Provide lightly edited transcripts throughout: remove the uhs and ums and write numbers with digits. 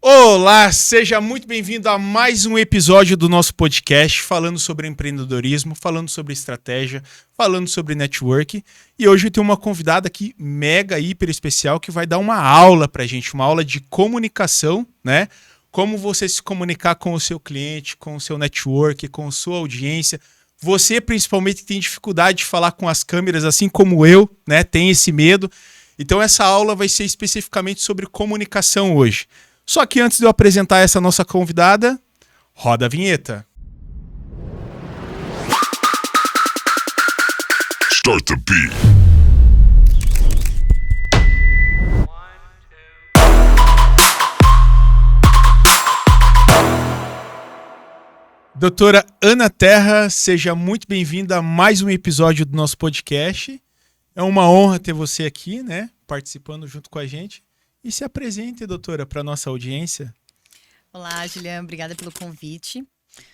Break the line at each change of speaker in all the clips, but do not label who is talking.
Olá, seja muito bem-vindo a mais um episódio do nosso podcast falando sobre empreendedorismo, falando sobre estratégia, falando sobre network. E hoje eu tenho uma convidada aqui mega, hiper especial que vai dar uma aula pra gente, uma aula de comunicação, né? Como você se comunicar com o seu cliente, com o seu network, com a sua audiência. Você, principalmente, que tem dificuldade de falar com as câmeras, assim como eu, né? Tem esse medo. Então essa aula vai ser especificamente sobre comunicação hoje. Só que antes de eu apresentar essa nossa convidada, roda a vinheta.
Start the beat.
Doutora Ana Terra, seja muito bem-vinda a mais um episódio do nosso podcast. É uma honra ter você aqui, né, participando junto com a gente. E se apresente, doutora, para a nossa audiência.
Olá, Juliana, obrigada pelo convite.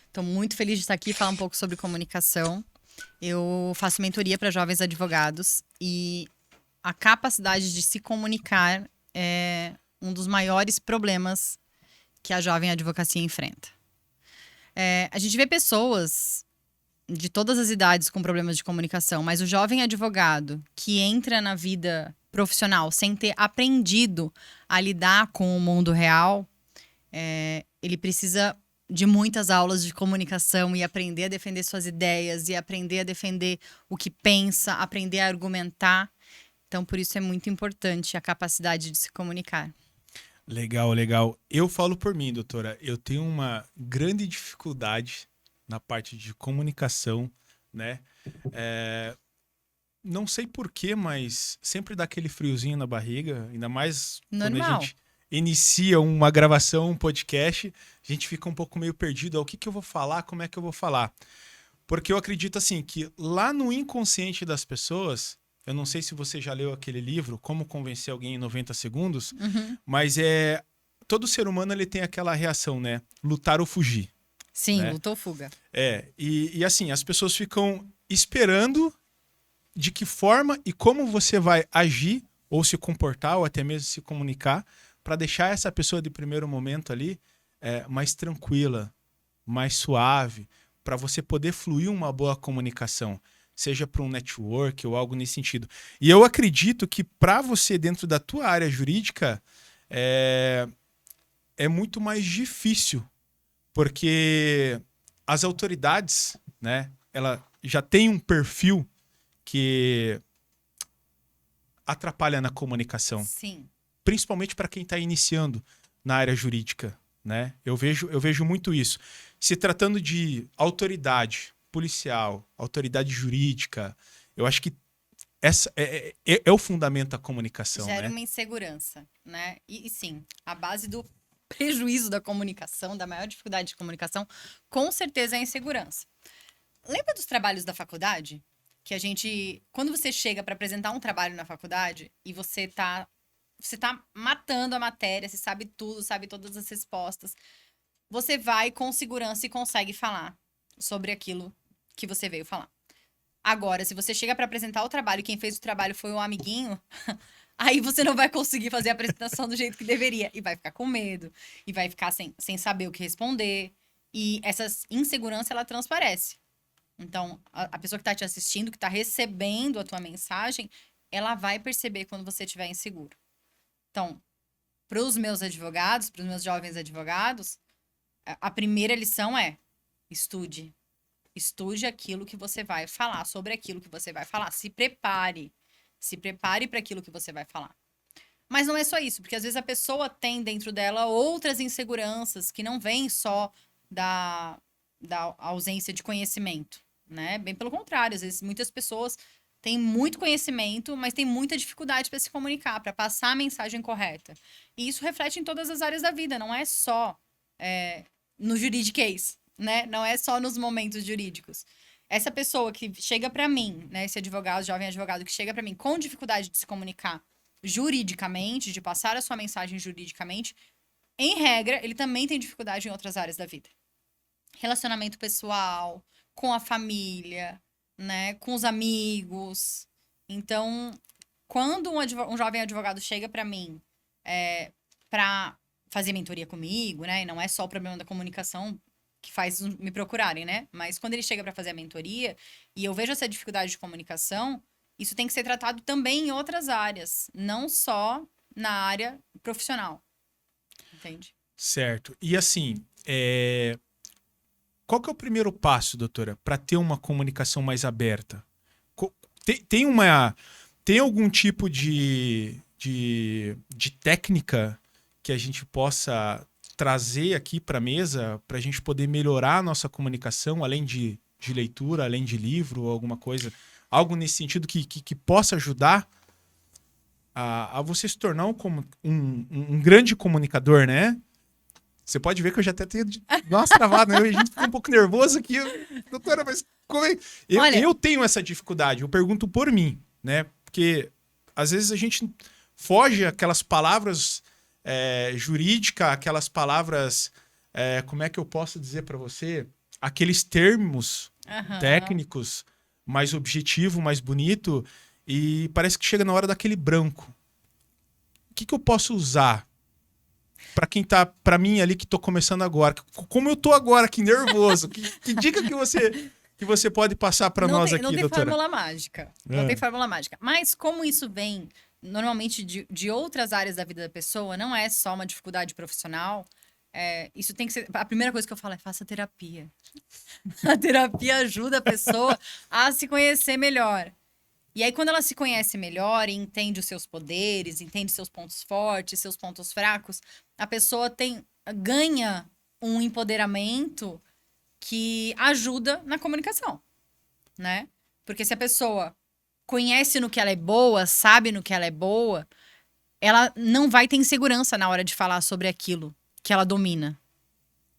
Estou muito feliz de estar aqui e falar um pouco sobre comunicação. Eu faço mentoria para jovens advogados e a capacidade de se comunicar é um dos maiores problemas que a jovem advocacia enfrenta. A gente vê pessoas de todas as idades com problemas de comunicação, mas o jovem advogado que entra na vida profissional sem ter aprendido a lidar com o mundo real, ele precisa de muitas aulas de comunicação e aprender a defender suas ideias e aprender a defender o que pensa, aprender a argumentar. Então, por isso é muito importante a capacidade de se comunicar.
Legal, legal. Eu falo por mim, doutora. Eu tenho uma grande dificuldade na parte de comunicação, né? Não sei porquê, mas sempre dá aquele friozinho na barriga, ainda mais quando a gente inicia uma gravação, um podcast, a gente fica um pouco meio perdido. O que eu vou falar, como é que eu vou falar? Porque eu acredito assim, que lá no inconsciente das pessoas, eu não sei se você já leu aquele livro, Como Convencer Alguém em 90 Segundos, mas todo ser humano ele tem aquela reação, né? Lutar ou fugir.
Sim,
né?
luta ou fuga.
E assim, as pessoas ficam esperando de que forma e como você vai agir ou se comportar ou até mesmo se comunicar para deixar essa pessoa de primeiro momento ali mais tranquila, mais suave, para você poder fluir uma boa comunicação, seja para um network ou algo nesse sentido. E eu acredito que para você dentro da tua área jurídica é muito mais difícil, porque as autoridades, né, ela já tem um perfil que atrapalha na comunicação.
Sim.
Principalmente para quem está iniciando na área jurídica, né? Eu vejo muito isso. Se tratando de autoridade policial, autoridade jurídica, eu acho que essa é o fundamento da comunicação,
Gera
né?
uma insegurança, né? E sim, a base do prejuízo da comunicação, da maior dificuldade de comunicação, com certeza é a insegurança. Lembra dos trabalhos da faculdade? Que a gente, quando você chega para apresentar um trabalho na faculdade e você tá matando a matéria, você sabe tudo, sabe todas as respostas, você vai com segurança e consegue falar sobre aquilo que você veio falar. Agora, se você chega para apresentar o trabalho e quem fez o trabalho foi um amiguinho, aí você não vai conseguir fazer a apresentação do jeito que deveria. E vai ficar com medo. E vai ficar sem saber o que responder. E essa insegurança, ela transparece. Então, a pessoa que está te assistindo, que está recebendo a tua mensagem, ela vai perceber quando você estiver inseguro. Então, para os meus advogados, para os meus jovens advogados, a primeira lição é estude. Estude aquilo que você vai falar, sobre aquilo que você vai falar. Se prepare. Se prepare para aquilo que você vai falar. Mas não é só isso, porque às vezes a pessoa tem dentro dela outras inseguranças que não vêm só da ausência de conhecimento, né? Bem pelo contrário, às vezes muitas pessoas têm muito conhecimento, mas têm muita dificuldade para se comunicar, para passar a mensagem correta. E isso reflete em todas as áreas da vida, não é só no juridiquês, né? Não é só nos momentos jurídicos. Essa pessoa que chega para mim, né, esse advogado, jovem advogado que chega para mim com dificuldade de se comunicar juridicamente, de passar a sua mensagem juridicamente, em regra, ele também tem dificuldade em outras áreas da vida. Relacionamento pessoal, com a família, né, com os amigos. Então, quando um jovem advogado chega para mim para fazer mentoria comigo, né? E não é só o problema da comunicação que faz me procurarem, né? Mas quando ele chega para fazer a mentoria e eu vejo essa dificuldade de comunicação, isso tem que ser tratado também em outras áreas, não só na área profissional. Entende?
Certo. E assim, qual que é o primeiro passo, doutora, para ter uma comunicação mais aberta? Tem algum tipo de técnica que a gente possa trazer aqui para a mesa para a gente poder melhorar a nossa comunicação, além de leitura, além de livro, alguma coisa, algo nesse sentido que possa ajudar a você se tornar um grande comunicador, né? Você pode ver que eu já até tenho... Nossa, travado, né? A gente fica um pouco nervoso aqui. Doutora, mas como é? Eu tenho essa dificuldade, eu pergunto por mim, né? Porque às vezes a gente foge aquelas palavras jurídicas, aquelas palavras... como é que eu posso dizer para você? Aqueles termos técnicos, mais objetivo, mais bonito, e parece que chega na hora daquele branco. O que eu posso usar? Para quem tá, para mim ali que tô começando agora, como eu tô agora aqui nervoso, que dica que você pode passar para nós aqui, doutora?
Não tem fórmula mágica. Não tem fórmula mágica. Mas como isso vem normalmente de outras áreas da vida da pessoa, não é só uma dificuldade profissional. Isso tem que ser. A primeira coisa que eu falo é faça terapia. A terapia ajuda a pessoa a se conhecer melhor. E aí, quando ela se conhece melhor e entende os seus poderes, entende seus pontos fortes, seus pontos fracos, a pessoa ganha um empoderamento que ajuda na comunicação, né? Porque se a pessoa conhece no que ela é boa, sabe no que ela é boa, ela não vai ter insegurança na hora de falar sobre aquilo que ela domina,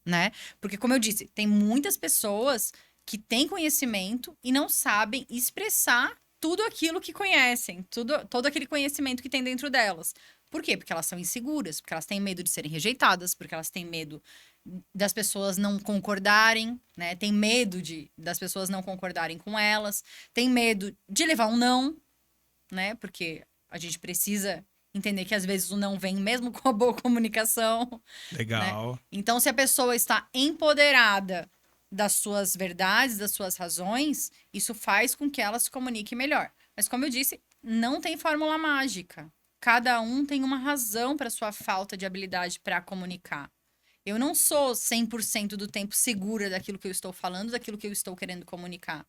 né? Porque, como eu disse, tem muitas pessoas que têm conhecimento e não sabem expressar tudo aquilo que conhecem, todo aquele conhecimento que tem dentro delas. Por quê? Porque elas são inseguras, porque elas têm medo de serem rejeitadas, porque elas têm medo das pessoas não concordarem, né? Tem medo das pessoas não concordarem com elas, tem medo de levar um não, né? Porque a gente precisa entender que às vezes o não vem mesmo com a boa comunicação.
Legal.
Né? Então, se a pessoa está empoderada das suas verdades, das suas razões, isso faz com que ela se comunique melhor. Mas, como eu disse, não tem fórmula mágica. Cada um tem uma razão para sua falta de habilidade para comunicar. Eu não sou 100% do tempo segura daquilo que eu estou falando, daquilo que eu estou querendo comunicar.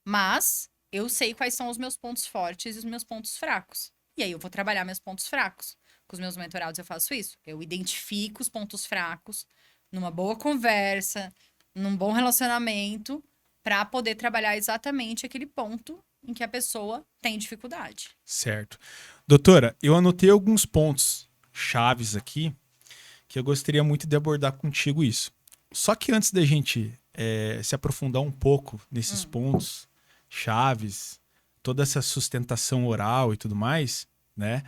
Mas eu sei quais são os meus pontos fortes e os meus pontos fracos. E aí eu vou trabalhar meus pontos fracos. Com os meus mentorados eu faço isso. Eu identifico os pontos fracos numa boa conversa, num bom relacionamento, para poder trabalhar exatamente aquele ponto em que a pessoa tem dificuldade.
Certo. Doutora, eu anotei alguns pontos chaves aqui que eu gostaria muito de abordar contigo isso. Só que antes da gente se aprofundar um pouco nesses pontos chaves, toda essa sustentação oral e tudo mais, né?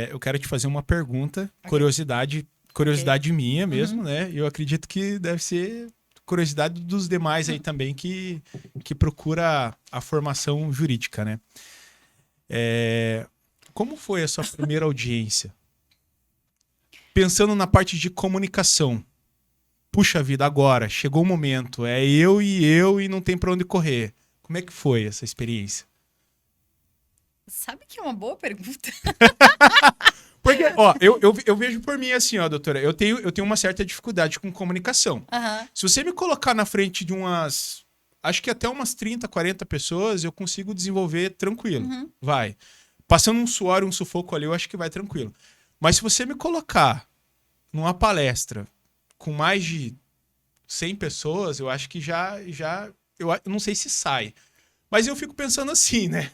Eu quero te fazer uma pergunta, curiosidade minha mesmo, né? Eu acredito que deve ser curiosidade dos demais aí também que procura a formação jurídica, né? Como foi a sua primeira audiência? Pensando na parte de comunicação. Puxa vida, agora, chegou o momento. É eu e não tem pra onde correr. Como é que foi essa experiência?
Sabe que é uma boa pergunta?
Porque, ó, eu vejo por mim assim, ó, doutora, eu tenho uma certa dificuldade com comunicação. Se você me colocar na frente de acho que até umas 30, 40 pessoas, eu consigo desenvolver tranquilo. Vai. Passando um suor e um sufoco ali, eu acho que vai tranquilo. Mas se você me colocar numa palestra com mais de 100 pessoas, eu acho que eu não sei se sai. Mas eu fico pensando assim, né?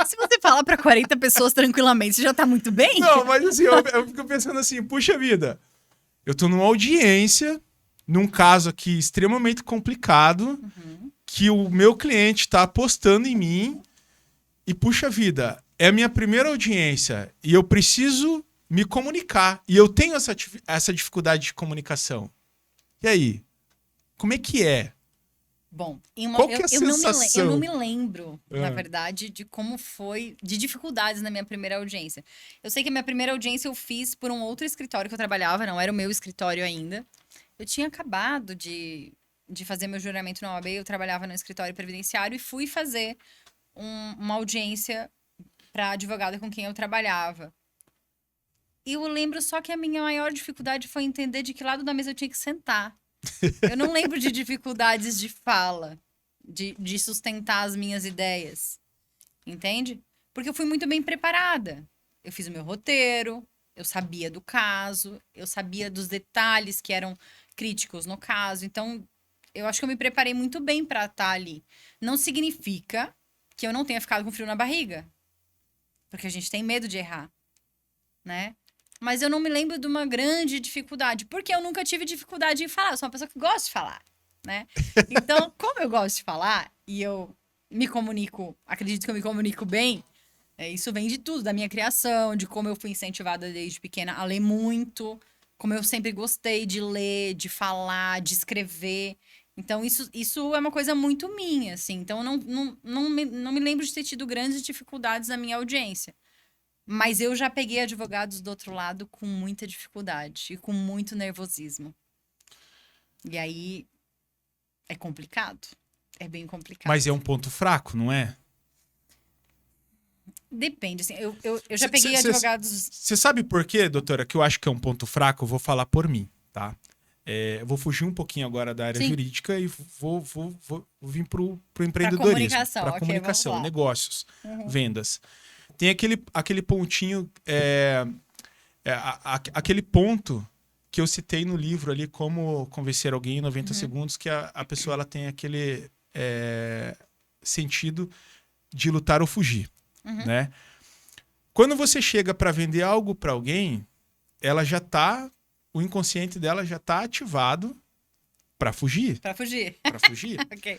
Se você falar para 40 pessoas tranquilamente, você já tá muito bem?
Não, mas assim, eu fico pensando assim, puxa vida, eu tô numa audiência, num caso aqui extremamente complicado, que o meu cliente tá apostando em mim, e puxa vida, é a minha primeira audiência, e eu preciso me comunicar, e eu tenho essa dificuldade de comunicação. E aí? Como é que é?
Bom,
Qual que é a
eu
sensação?
não me lembro, na
Ah.
verdade, de como foi, de dificuldades na minha primeira audiência. Eu sei que a minha primeira audiência eu fiz por um outro escritório que eu trabalhava, não era o meu escritório ainda. Eu tinha acabado de fazer meu juramento na OAB, eu trabalhava no escritório previdenciário e fui fazer uma audiência para advogada com quem eu trabalhava. E eu lembro só que a minha maior dificuldade foi entender de que lado da mesa eu tinha que sentar. Eu não lembro de dificuldades de fala, de sustentar as minhas ideias. Entende? Porque eu fui muito bem preparada. Eu fiz o meu roteiro, eu sabia do caso, eu sabia dos detalhes que eram críticos no caso. Então, eu acho que eu me preparei muito bem para estar ali. Não significa que eu não tenha ficado com frio na barriga. Porque a gente tem medo de errar, né? Mas eu não me lembro de uma grande dificuldade, porque eu nunca tive dificuldade em falar. Eu sou uma pessoa que gosta de falar, né? Então, como eu gosto de falar e eu me comunico, acredito que eu me comunico bem, isso vem de tudo, da minha criação, de como eu fui incentivada desde pequena a ler muito, como eu sempre gostei de ler, de falar, de escrever. Então, isso é uma coisa muito minha, assim. Então, eu não me lembro de ter tido grandes dificuldades na minha audiência. Mas eu já peguei advogados do outro lado com muita dificuldade e com muito nervosismo. E aí é complicado. É bem complicado.
Mas é um ponto fraco, não é?
Depende, assim. Eu já peguei advogados.
Você sabe por quê, doutora, que eu acho que é um ponto fraco? Eu vou falar por mim, tá? Eu vou fugir um pouquinho agora da área
Sim.
jurídica e vou vir pro empreendedorismo. Para
Ok,
comunicação,
vamos lá.
negócios, vendas. Tem aquele pontinho, aquele ponto que eu citei no livro ali, como convencer alguém em 90 segundos, que a pessoa ela tem aquele sentido de lutar ou fugir, né? Quando você chega para vender algo para alguém, o inconsciente dela já tá ativado para fugir.
Para fugir.
Para fugir.
Ok.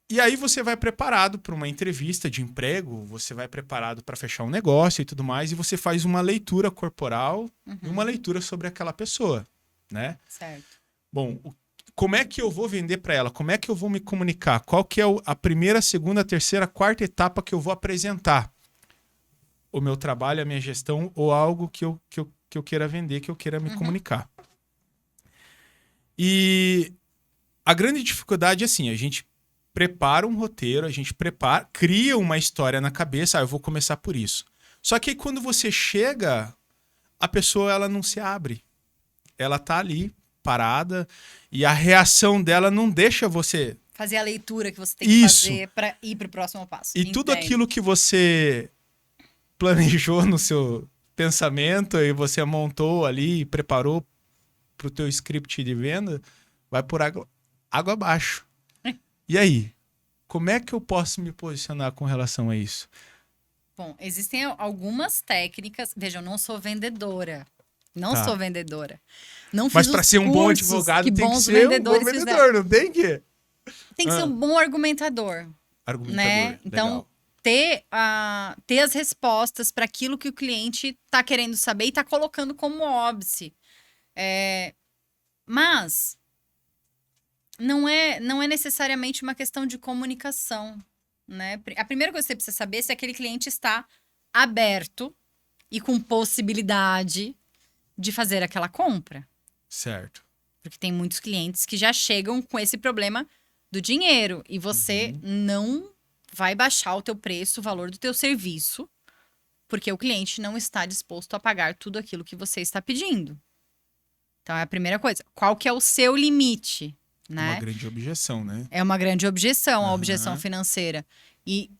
E aí você vai preparado para uma entrevista de emprego, você vai preparado para fechar um negócio e tudo mais, e você faz uma leitura corporal e uma leitura sobre aquela pessoa, né?
Certo.
Bom, como é que eu vou vender para ela? Como é que eu vou me comunicar? Qual que é a primeira, segunda, terceira, quarta etapa que eu vou apresentar? O meu trabalho, a minha gestão ou algo que eu queira vender, que eu queira me comunicar. E a grande dificuldade é assim, a gente prepara um roteiro, a gente cria uma história na cabeça, eu vou começar por isso. Só que aí, quando você chega, a pessoa ela não se abre. Ela tá ali, parada, e a reação dela não deixa você...
Fazer a leitura que você tem que fazer para ir pro próximo passo.
E tudo aquilo que você planejou no seu pensamento e você montou ali e preparou pro teu script de venda, vai por água abaixo. E aí, como é que eu posso me posicionar com relação a isso?
Bom, existem algumas técnicas. Veja, eu não sou vendedora. Não sou vendedora. Não fiz
Mas para ser um bom advogado tem que ser um bom vendedor, não tem que?
Tem que ser um bom argumentador.
Argumentador,
né? Então,
legal.
ter as respostas para aquilo que o cliente está querendo saber e está colocando como óbice. Mas não é necessariamente uma questão de comunicação, né? A primeira coisa que você precisa saber é se aquele cliente está aberto e com possibilidade de fazer aquela compra.
Certo.
Porque tem muitos clientes que já chegam com esse problema do dinheiro e você não vai baixar o teu preço, o valor do teu serviço, porque o cliente não está disposto a pagar tudo aquilo que você está pedindo. Então, é a primeira coisa. Qual que é o seu limite? Né?
Uma grande objeção, né?
É uma grande objeção, a objeção financeira. E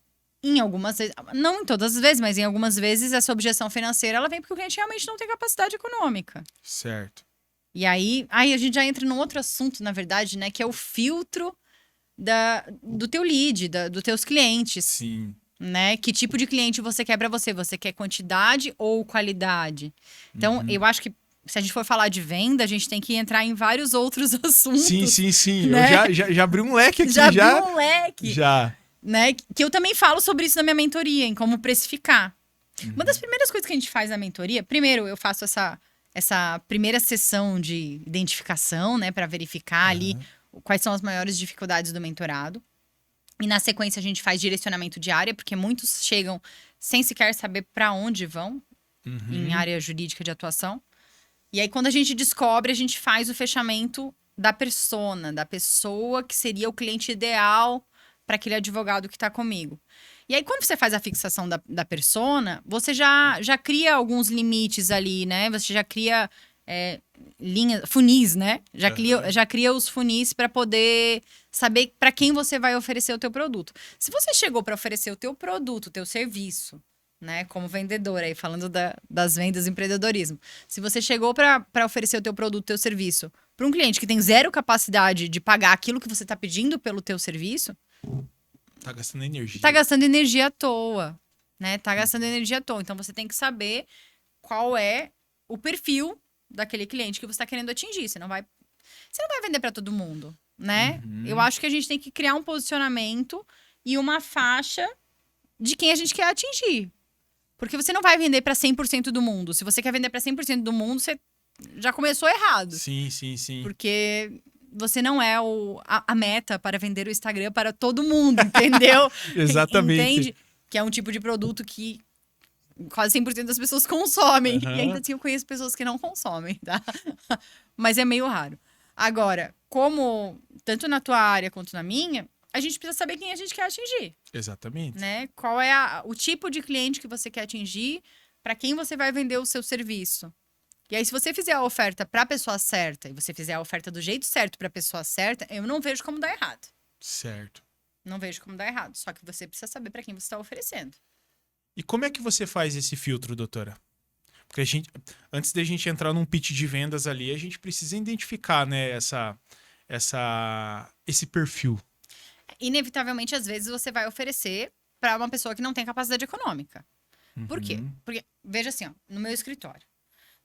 em algumas vezes, não em todas as vezes, mas em algumas vezes essa objeção financeira ela vem porque o cliente realmente não tem capacidade econômica.
Certo.
E aí a gente já entra num outro assunto, na verdade, né? Que é o filtro do teu lead, dos teus clientes.
Sim.
Né? Que tipo de cliente você quer pra você? Você quer quantidade ou qualidade? Então, eu acho que se a gente for falar de venda, a gente tem que entrar em vários outros assuntos.
Sim.
Né?
Eu já abri um leque aqui.
Já abri um leque.
Já.
Né? Que eu também falo sobre isso na minha mentoria, em como precificar. Uma das primeiras coisas que a gente faz na mentoria, primeiro eu faço essa primeira sessão de identificação, né? Para verificar ali quais são as maiores dificuldades do mentorado. E na sequência a gente faz direcionamento de área, porque muitos chegam sem sequer saber para onde vão em área jurídica de atuação. E aí quando a gente descobre, a gente faz o fechamento da persona, da pessoa que seria o cliente ideal para aquele advogado que está comigo. E aí quando você faz a fixação da persona, você já cria alguns limites ali, né? Você já cria funis, né? Já cria os funis para poder saber para quem você vai oferecer o teu produto. Se você chegou para oferecer o teu produto, o teu serviço, né? Como vendedor aí, falando das vendas e empreendedorismo. Se você chegou para oferecer o teu produto, o teu serviço, para um cliente que tem zero capacidade de pagar aquilo que você está pedindo pelo teu serviço,
tá gastando energia.
Tá gastando energia à toa, né? Tá gastando energia à toa. Então você tem que saber qual é o perfil daquele cliente que você está querendo atingir. Você não vai vender para todo mundo, né? Eu acho que a gente tem que criar um posicionamento e uma faixa de quem a gente quer atingir. Porque você não vai vender para 100% do mundo. Se você quer vender para 100% do mundo, você já começou errado.
Sim.
Porque você não é a meta para vender o Instagram para todo mundo, entendeu?
Exatamente.
Entende? Que é um tipo de produto que quase 100% das pessoas consomem. E ainda assim eu conheço pessoas que não consomem, tá? Mas é meio raro. Agora, como tanto na tua área quanto na minha, a gente precisa saber quem a gente quer atingir.
Exatamente.
Né? Qual é o tipo de cliente que você quer atingir, para quem você vai vender o seu serviço. E aí, se você fizer a oferta para a pessoa certa e você fizer a oferta do jeito certo para a pessoa certa, eu não vejo como dar errado.
Certo.
Não vejo como dar errado. Só que você precisa saber para quem você está oferecendo.
E como é que você faz esse filtro, doutora? Porque antes da gente entrar num pitch de vendas ali, a gente precisa identificar, né, esse perfil.
Inevitavelmente, às vezes, você vai oferecer para uma pessoa que não tem capacidade econômica. Por quê? Porque, veja assim, ó, no meu escritório.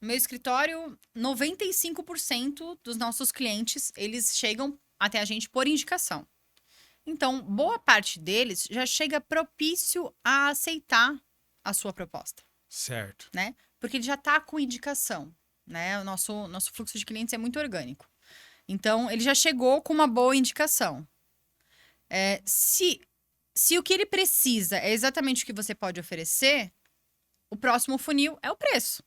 No meu escritório, 95% dos nossos clientes, eles chegam até a gente por indicação. Então, boa parte deles já chega propício a aceitar a sua proposta.
Certo.
Né? Porque ele já está com indicação. Né? O nosso fluxo de clientes é muito orgânico. Então, ele já chegou com uma boa indicação. Se o que ele precisa é exatamente o que você pode oferecer, o próximo funil é o preço.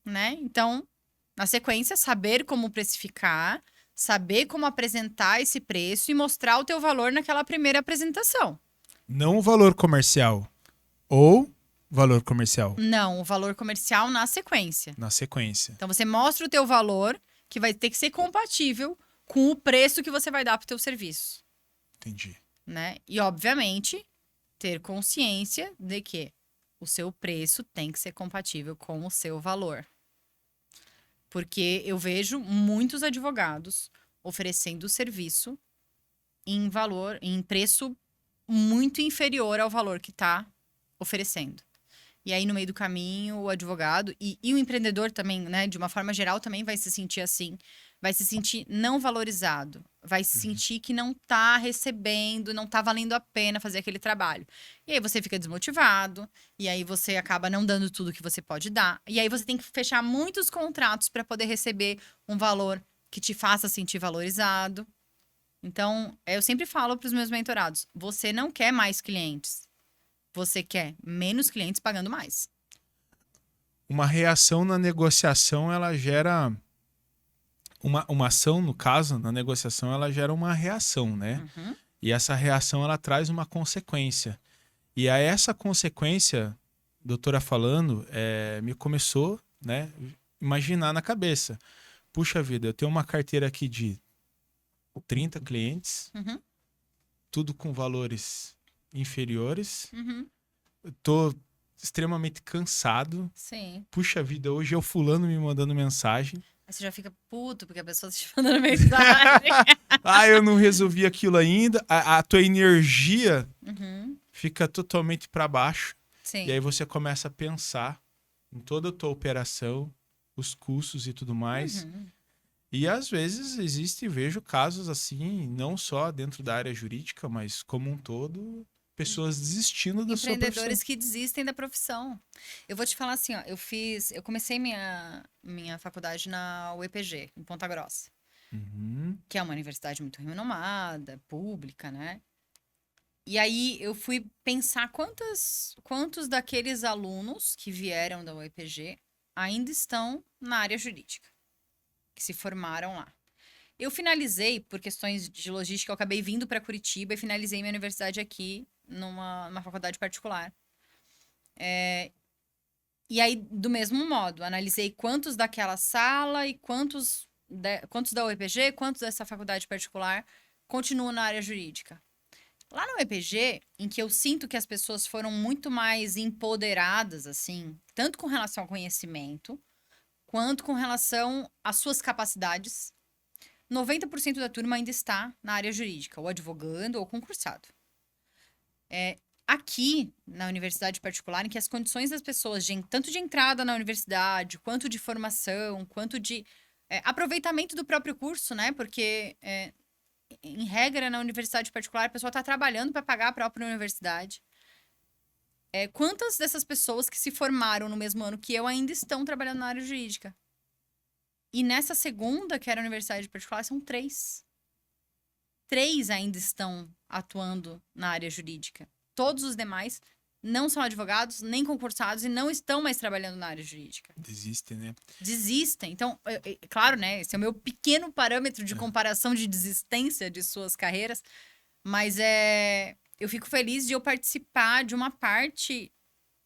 Né? Então, na sequência, saber como precificar, saber como apresentar esse preço e mostrar o teu valor naquela primeira apresentação.
Não o valor comercial. Ou valor comercial.
Não, o valor comercial na sequência.
Na sequência.
Então, você mostra o teu valor, que vai ter que ser compatível com o preço que você vai dar para o teu serviço.
Entendi.
Né? E, obviamente, ter consciência de que o seu preço tem que ser compatível com o seu valor. Porque eu vejo muitos advogados oferecendo serviço em preço muito inferior ao valor que está oferecendo. E aí, no meio do caminho, o advogado e o empreendedor também, né, de uma forma geral, também vai se sentir assim. Vai se sentir não valorizado. Vai se sentir que não está recebendo, não está valendo a pena fazer aquele trabalho. E aí você fica desmotivado. E aí você acaba não dando tudo que você pode dar. E aí você tem que fechar muitos contratos para poder receber um valor que te faça sentir valorizado. Então, eu sempre falo para os meus mentorados: você não quer mais clientes. Você quer menos clientes pagando mais.
Uma reação na negociação, ela gera... Uma ação, no caso, na negociação, ela gera uma reação, né? E essa reação, ela traz uma consequência. E a essa consequência, doutora falando, me começou, né, imaginar na cabeça. Puxa vida, eu tenho uma carteira aqui de 30 clientes, tudo com valores inferiores. Eu tô extremamente cansado.
Sim.
Puxa vida, hoje é o fulano me mandando mensagem.
Aí você já fica puto porque a pessoa tá te mandando mensagem.
Eu não resolvi aquilo ainda. A tua energia fica totalmente para baixo.
Sim.
E aí você começa a pensar em toda a tua operação, os custos e tudo mais. E às vezes vejo casos assim, não só dentro da área jurídica, mas como um todo, pessoas desistindo da sua profissão.
Empreendedores que desistem da profissão. Eu vou te falar assim, ó, eu comecei minha faculdade na UEPG, em Ponta Grossa.
Uhum.
que é uma universidade muito renomada, pública, né? E aí eu fui pensar quantos daqueles alunos que vieram da UEPG ainda estão na área jurídica, que se formaram lá. Eu finalizei, por questões de logística, eu acabei vindo para Curitiba e finalizei minha universidade aqui numa faculdade particular. E aí, do mesmo modo, analisei quantos daquela sala e quantos da UEPG, quantos dessa faculdade particular continuam na área jurídica. Lá no UEPG, em que eu sinto que as pessoas foram muito mais empoderadas, assim, tanto com relação ao conhecimento, quanto com relação às suas capacidades, 90% da turma ainda está na área jurídica, ou advogando ou concursado. Aqui, na universidade particular, em que as condições das pessoas, tanto de entrada na universidade, quanto de formação, quanto de aproveitamento do próprio curso, né? Porque, em regra, na universidade particular, a pessoa está trabalhando para pagar a própria universidade. Quantas dessas pessoas que se formaram no mesmo ano que eu ainda estão trabalhando na área jurídica? E nessa segunda, que era a universidade particular, são 3. 3 ainda estão atuando na área jurídica. Todos os demais não são advogados, nem concursados e não estão mais trabalhando na área jurídica.
Desistem, né?
Desistem. Então, claro, né? Esse é o meu pequeno parâmetro de comparação de desistência de suas carreiras. Mas eu fico feliz de eu participar de uma parte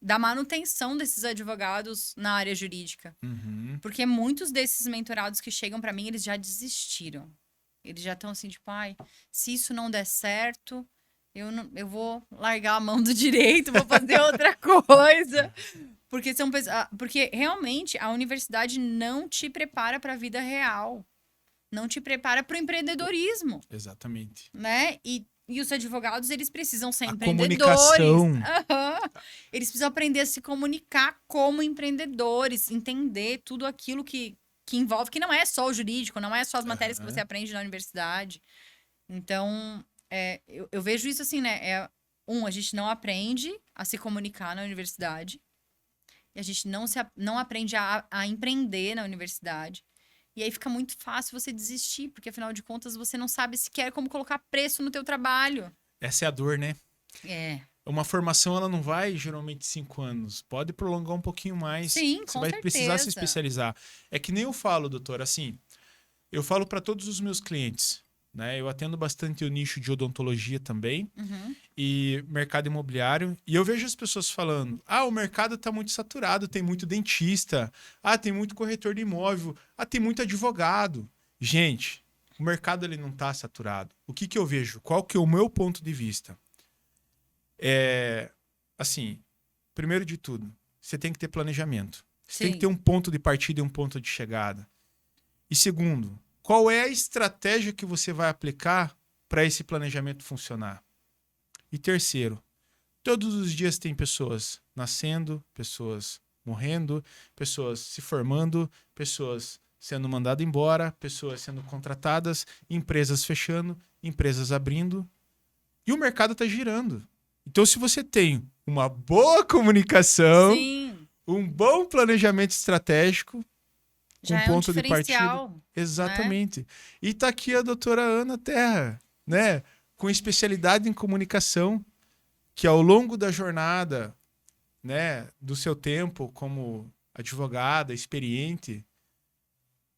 da manutenção desses advogados na área jurídica.
Uhum.
Porque muitos desses mentorados que chegam para mim, eles já desistiram. Eles já estão assim, tipo, se isso não der certo, eu vou largar a mão do direito, vou fazer outra coisa. Porque realmente a universidade não te prepara para a vida real. Não te prepara para o empreendedorismo,
Exatamente.
né? E os advogados, eles precisam ser
A
empreendedores.
comunicação.
Aham. Eles precisam aprender a se comunicar como empreendedores, entender tudo aquilo que envolve, que não é só o jurídico, não é só as matérias que você aprende na universidade. Então, eu vejo isso assim, né? A gente não aprende a se comunicar na universidade. E a gente não aprende a empreender na universidade. E aí fica muito fácil você desistir, porque afinal de contas você não sabe sequer como colocar preço no teu trabalho.
Essa é a dor, né?
É.
Uma formação, ela não vai geralmente 5 anos. Pode prolongar um pouquinho mais.
Sim,
Você
com
vai precisar se
certeza.
especializar. É que nem eu falo, doutor, assim, eu falo para todos os meus clientes, né? Eu atendo bastante o nicho de odontologia também
Uhum.
e mercado imobiliário. E eu vejo as pessoas falando, o mercado está muito saturado, tem muito dentista, tem muito corretor de imóvel, tem muito advogado. Gente, o mercado ele não está saturado. O que eu vejo? Qual que é o meu ponto de vista? Assim, primeiro de tudo, você tem que ter planejamento. Você tem que ter um ponto de partida e um ponto de chegada. E segundo, qual é a estratégia que você vai aplicar para esse planejamento funcionar? E terceiro, todos os dias tem pessoas nascendo, pessoas morrendo, pessoas se formando, pessoas sendo mandadas embora, pessoas sendo contratadas, empresas fechando, empresas abrindo. E o mercado está girando. Então, se você tem uma boa comunicação,
Sim.
um bom planejamento estratégico,
Já
com ponto de partida.
Né?
Exatamente. E tá aqui a doutora Ana Terra, né? Com especialidade em comunicação, que ao longo da jornada, né, do seu tempo como advogada, experiente,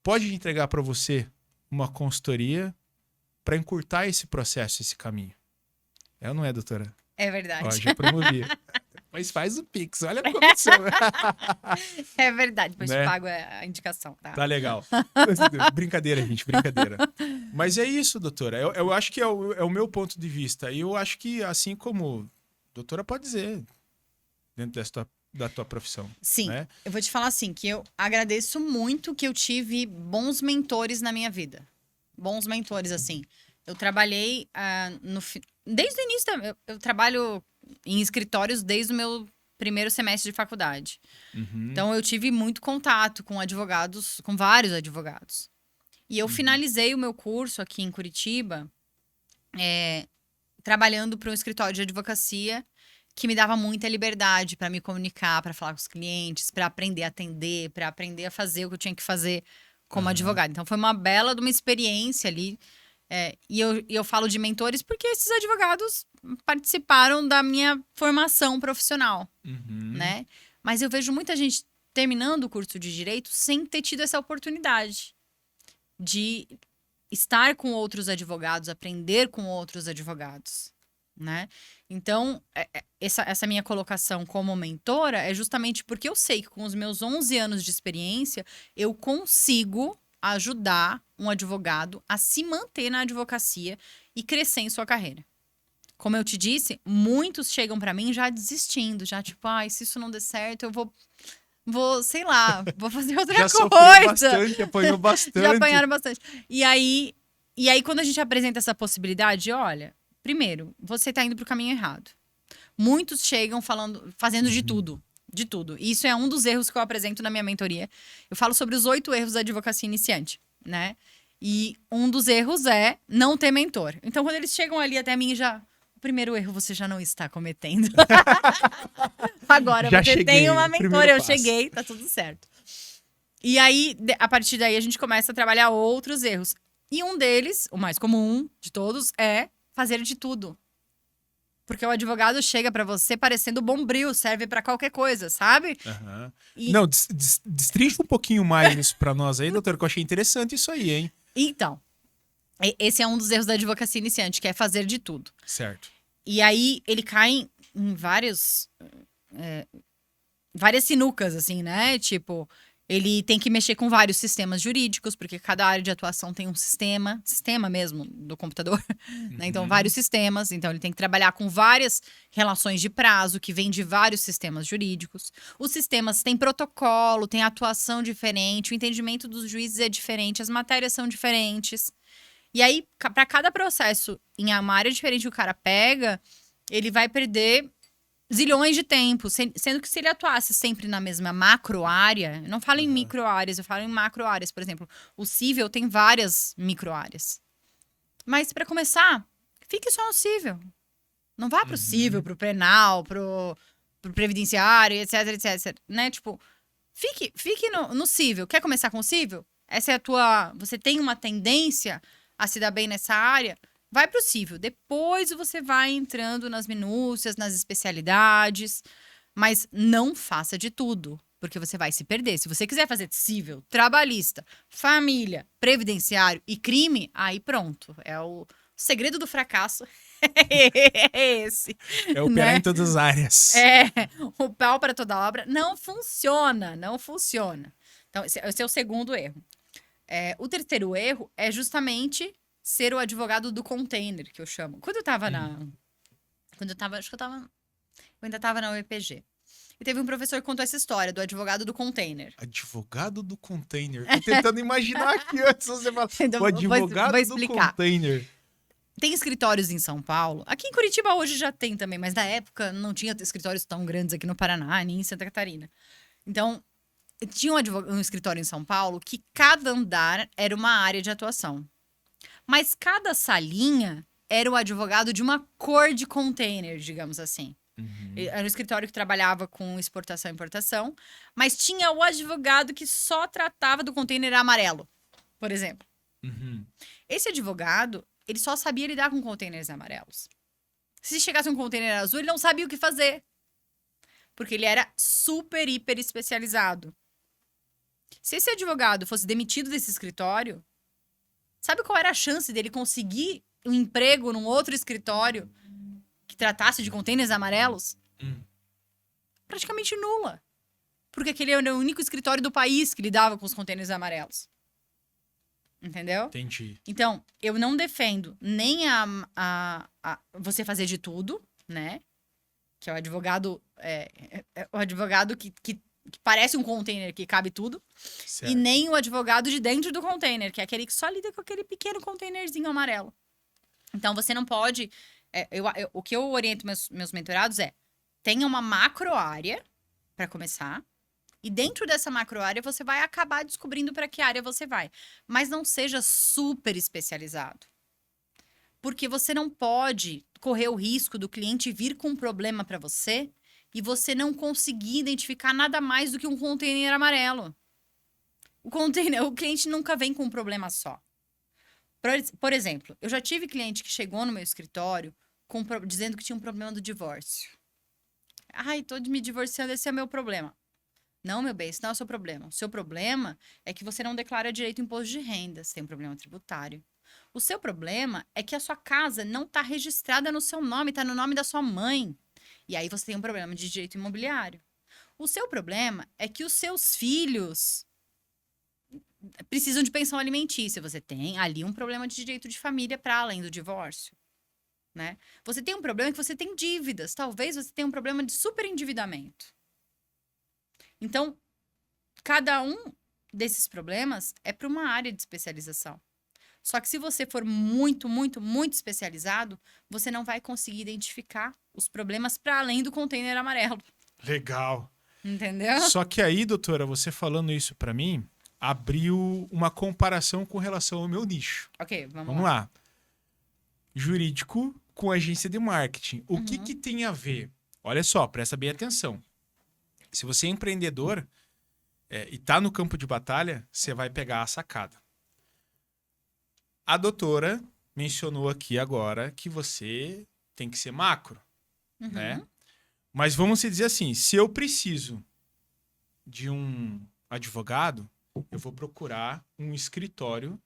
pode entregar para você uma consultoria para encurtar esse processo, esse caminho. É ou não é, doutora?
É verdade.
Já promovi. Mas faz o Pix, olha a comissão.
É verdade, depois
Né?
te pago a indicação, tá?
Tá legal. Brincadeira, gente, brincadeira. Mas é isso, doutora. Eu acho que é o meu ponto de vista. E eu acho que, assim como a doutora pode dizer, dentro da tua profissão.
Sim,
né?
eu vou te falar assim, que eu agradeço muito que eu tive bons mentores na minha vida. Bons mentores, assim. Eu trabalhei desde o início, eu trabalho em escritórios desde o meu primeiro semestre de faculdade.
Uhum.
Então, eu tive muito contato com advogados, com vários advogados. E eu finalizei o meu curso aqui em Curitiba, trabalhando para um escritório de advocacia que me dava muita liberdade para me comunicar, para falar com os clientes, para aprender a atender, para aprender a fazer o que eu tinha que fazer como advogada. Então, foi uma bela de uma experiência ali. E eu falo de mentores porque esses advogados participaram da minha formação profissional, né? Mas eu vejo muita gente terminando o curso de Direito sem ter tido essa oportunidade de estar com outros advogados, aprender com outros advogados, né? Então, essa minha colocação como mentora é justamente porque eu sei que com os meus 11 anos de experiência, eu consigo ajudar um advogado a se manter na advocacia e crescer em sua carreira. Como eu te disse, muitos chegam para mim já desistindo, já tipo, se isso não der certo, eu vou, sei lá, vou fazer outra
já
coisa.
Sofreu bastante, apanhou bastante.
Já apanharam bastante. E aí, quando a gente apresenta essa possibilidade, olha, primeiro, você tá indo pro caminho errado. Muitos chegam fazendo de tudo. De tudo. E isso é um dos erros que eu apresento na minha mentoria. Eu falo sobre os 8 erros da advocacia iniciante, né? E um dos erros é não ter mentor. Então, quando eles chegam ali até mim, o primeiro erro você já não está cometendo. Agora,
já
você tem uma mentora, eu
passo.
cheguei, tá tudo certo. E aí, a partir daí, a gente começa a trabalhar outros erros. E um deles, o mais comum de todos, é fazer de tudo. Porque o advogado chega pra você parecendo bombril, serve pra qualquer coisa, sabe?
Não, destrincha um pouquinho mais isso pra nós aí, doutor, que eu achei interessante isso aí, hein?
Então, esse é um dos erros da advocacia iniciante, que é fazer de tudo.
Certo.
E aí, ele cai em várias sinucas, assim, né? Tipo, ele tem que mexer com vários sistemas jurídicos, porque cada área de atuação tem um sistema mesmo do computador, né? Então, vários sistemas. Então, ele tem que trabalhar com várias relações de prazo que vêm de vários sistemas jurídicos. Os sistemas têm protocolo, têm atuação diferente, o entendimento dos juízes é diferente, as matérias são diferentes. E aí, para cada processo em uma área diferente que o cara pega, ele vai perder zilhões de tempo, sendo que se ele atuasse sempre na mesma macro área, eu não falo em micro áreas, eu falo em macro áreas, por exemplo, o cível tem várias micro áreas. Mas para começar, fique só no cível. Não vá pro cível, pro penal, pro previdenciário, etc, etc, né? Tipo, fique no cível. Quer começar com o cível? Essa é você tem uma tendência a se dar bem nessa área? Vai pro cível. Depois você vai entrando nas minúcias, nas especialidades. Mas não faça de tudo, porque você vai se perder. Se você quiser fazer cível, trabalhista, família, previdenciário e crime, aí pronto. É o segredo do fracasso. É esse.
É operar em todas as áreas.
O pau para toda obra. Não funciona. Então, esse é o segundo erro. O terceiro erro é justamente ser o advogado do container, que eu chamo. Quando eu tava eu ainda tava na UEPG. E teve um professor que contou essa história do advogado do container.
Advogado do container. Tô tentando imaginar aqui antes você falar.
Então,
O advogado do container.
Tem escritórios em São Paulo. Aqui em Curitiba hoje já tem também, mas na época não tinha escritórios tão grandes aqui no Paraná, nem em Santa Catarina. Então, tinha um escritório em São Paulo que cada andar era uma área de atuação. Mas cada salinha era o advogado de uma cor de container, digamos assim. Era um escritório que trabalhava com exportação e importação, mas tinha o advogado que só tratava do container amarelo, por exemplo. Esse advogado, ele só sabia lidar com containers amarelos. Se chegasse um container azul, ele não sabia o que fazer. Porque ele era super, hiper especializado. Se esse advogado fosse demitido desse escritório, sabe qual era a chance dele conseguir um emprego num outro escritório que tratasse de containers amarelos? Praticamente nula. Porque aquele era o único escritório do país que lidava com os containers amarelos. Entendeu?
Entendi.
Então, eu não defendo nem você fazer de tudo, né? Que é o advogado, o advogado que parece um container que cabe tudo.
Certo.
E nem o advogado de dentro do container, que é aquele que só lida com aquele pequeno containerzinho amarelo. Então, você não pode... o que eu oriento meus mentorados tenha uma macro área, para começar. E dentro dessa macro área, você vai acabar descobrindo para que área você vai. Mas não seja super especializado. Porque você não pode correr o risco do cliente vir com um problema para você e você não conseguir identificar nada mais do que um container amarelo. O cliente nunca vem com um problema só. Por exemplo, eu já tive cliente que chegou no meu escritório dizendo que tinha um problema do divórcio. Ai, tô me divorciando, esse é o meu problema. Não, meu bem, esse não é o seu problema. O seu problema é que você não declara direito ao imposto de renda, você tem um problema tributário. O seu problema é que a sua casa não está registrada no seu nome, está no nome da sua mãe. E aí você tem um problema de direito imobiliário. O seu problema é que os seus filhos precisam de pensão alimentícia. Você tem ali um problema de direito de família para além do divórcio, né? Você tem um problema que você tem dívidas. Talvez você tenha um problema de superendividamento. Então, cada um desses problemas é para uma área de especialização. Só que se você for muito, muito, muito especializado, você não vai conseguir identificar os problemas para além do container amarelo.
Legal.
Entendeu?
Só que aí, doutora, você falando isso para mim, abriu uma comparação com relação ao meu nicho.
Ok, vamos
Vamos
lá.
lá. Jurídico com agência de marketing. O que tem a ver? Olha só, presta bem atenção. Se você é empreendedor e está no campo de batalha, você vai pegar a sacada. A doutora mencionou aqui agora que você tem que ser macro, né? Mas vamos dizer assim, se eu preciso de um advogado, eu vou procurar um escritório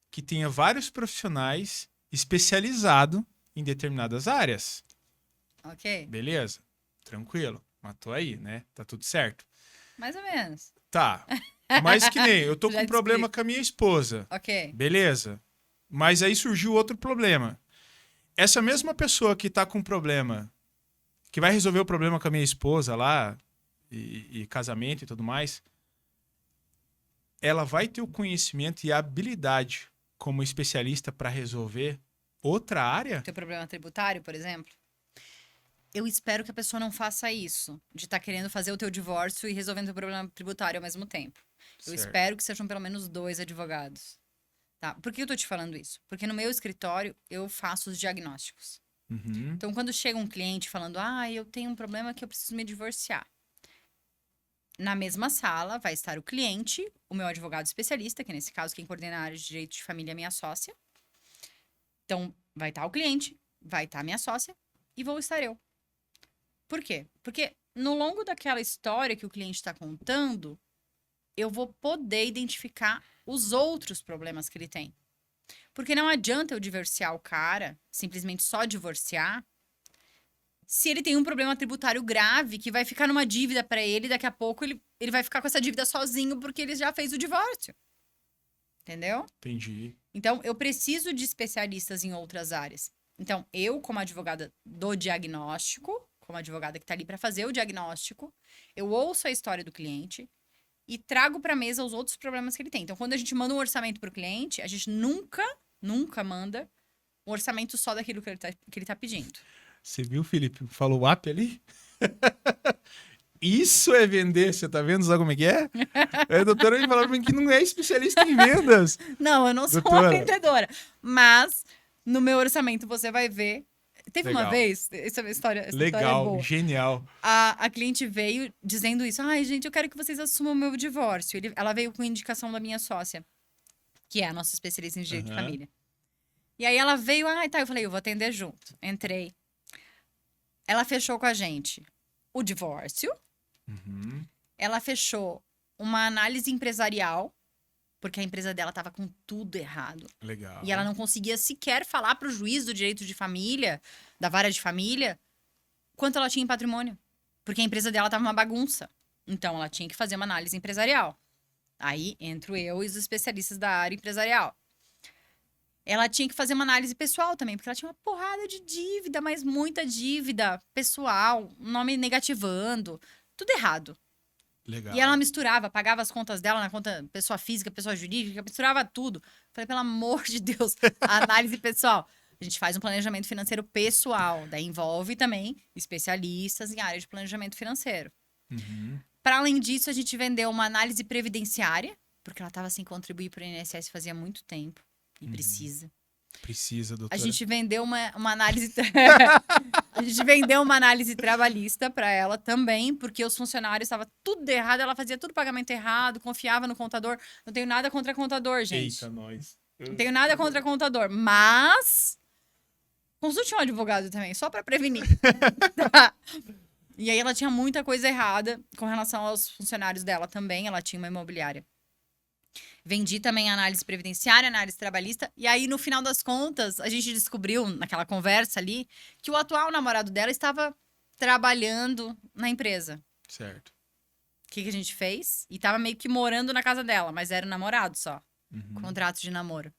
que tenha vários profissionais especializados em determinadas áreas.
Ok.
Beleza? Tranquilo. Matou aí, né? Tá tudo certo.
Mais ou menos.
Tá. Mas que nem, eu tô
Já
com um
te
problema
explico.
com a minha esposa.
Ok.
Beleza. Mas aí surgiu outro problema. Essa mesma pessoa que tá com problema, que vai resolver o problema com a minha esposa lá, e casamento e tudo mais, ela vai ter o conhecimento e a habilidade como especialista para resolver outra área?
Teu problema tributário, por exemplo? Eu espero que a pessoa não faça isso, de estar querendo fazer o teu divórcio e resolvendo o teu problema tributário ao mesmo tempo. Eu
Certo.
espero que sejam pelo menos 2 advogados. Tá? Por que eu tô te falando isso? Porque no meu escritório eu faço os diagnósticos.
Uhum.
Então, quando chega um cliente falando, eu tenho um problema que eu preciso me divorciar. Na mesma sala vai estar o cliente, o meu advogado especialista, que nesse caso quem coordena a área de direito de família é a minha sócia. Então, vai estar o cliente, vai estar a minha sócia e vou estar eu. Por quê? Porque no longo daquela história que o cliente está contando, eu vou poder identificar os outros problemas que ele tem. Porque não adianta eu divorciar o cara, simplesmente só divorciar, se ele tem um problema tributário grave que vai ficar numa dívida para ele, daqui a pouco ele vai ficar com essa dívida sozinho porque ele já fez o divórcio. Entendeu?
Entendi.
Então, eu preciso de especialistas em outras áreas. Então, eu, como advogada do diagnóstico, como advogada que está ali para fazer o diagnóstico, eu ouço a história do cliente e trago para a mesa os outros problemas que ele tem. Então, quando a gente manda um orçamento para o cliente, a gente nunca manda um orçamento só daquilo que ele tá pedindo.
Você viu, Felipe? Falou o app ali? Isso é vender, você tá vendo? Sabe como é que é? A doutora me falou pra mim que não é especialista em vendas.
Não, eu não sou
Doutora.
uma vendedora. Mas, no meu orçamento, você vai ver. Teve
Legal.
uma vez, essa história é
Legal,
boa.
genial.
A cliente veio dizendo isso. Ai, gente, eu quero que vocês assumam o meu divórcio. Ela veio com indicação da minha sócia, que é a nossa especialista em direito de família. E aí ela veio, tá. Eu falei, eu vou atender junto. Entrei. Ela fechou com a gente o divórcio.
Uhum.
Ela fechou uma análise empresarial, porque a empresa dela estava com tudo errado.
Legal.
E ela não conseguia sequer falar para o juiz do direito de família, da vara de família, quanto ela tinha em patrimônio. Porque a empresa dela estava uma bagunça. Então, ela tinha que fazer uma análise empresarial. Aí, entro eu e os especialistas da área empresarial. Ela tinha que fazer uma análise pessoal também, porque ela tinha uma porrada de dívida, mas muita dívida pessoal, nome negativando, tudo errado.
Legal.
E ela misturava, pagava as contas dela na conta pessoa física, pessoa jurídica, misturava tudo. Falei, pelo amor de Deus, a análise pessoal. A gente faz um planejamento financeiro pessoal, daí envolve também especialistas em área de planejamento financeiro.
Uhum.
Para além disso, a gente vendeu uma análise previdenciária, porque ela estava sem contribuir para o INSS fazia muito tempo. E precisa.
Precisa, doutora.
A gente vendeu uma análise... A gente vendeu uma análise trabalhista para ela também, porque os funcionários estavam tudo errado, ela fazia tudo pagamento errado, confiava no contador. Não tenho nada contra contador, gente.
Eita, nós.
Não tenho nada contra contador, mas consulte um advogado também, só para prevenir. Tá? E aí ela tinha muita coisa errada com relação aos funcionários dela também, ela tinha uma imobiliária. Vendi também análise previdenciária, análise trabalhista. E aí, no final das contas, a gente descobriu, naquela conversa ali, que o atual namorado dela estava trabalhando na empresa.
Certo.
O que a gente fez? E tava meio que morando na casa dela, mas era namorado só. Contrato de namoro.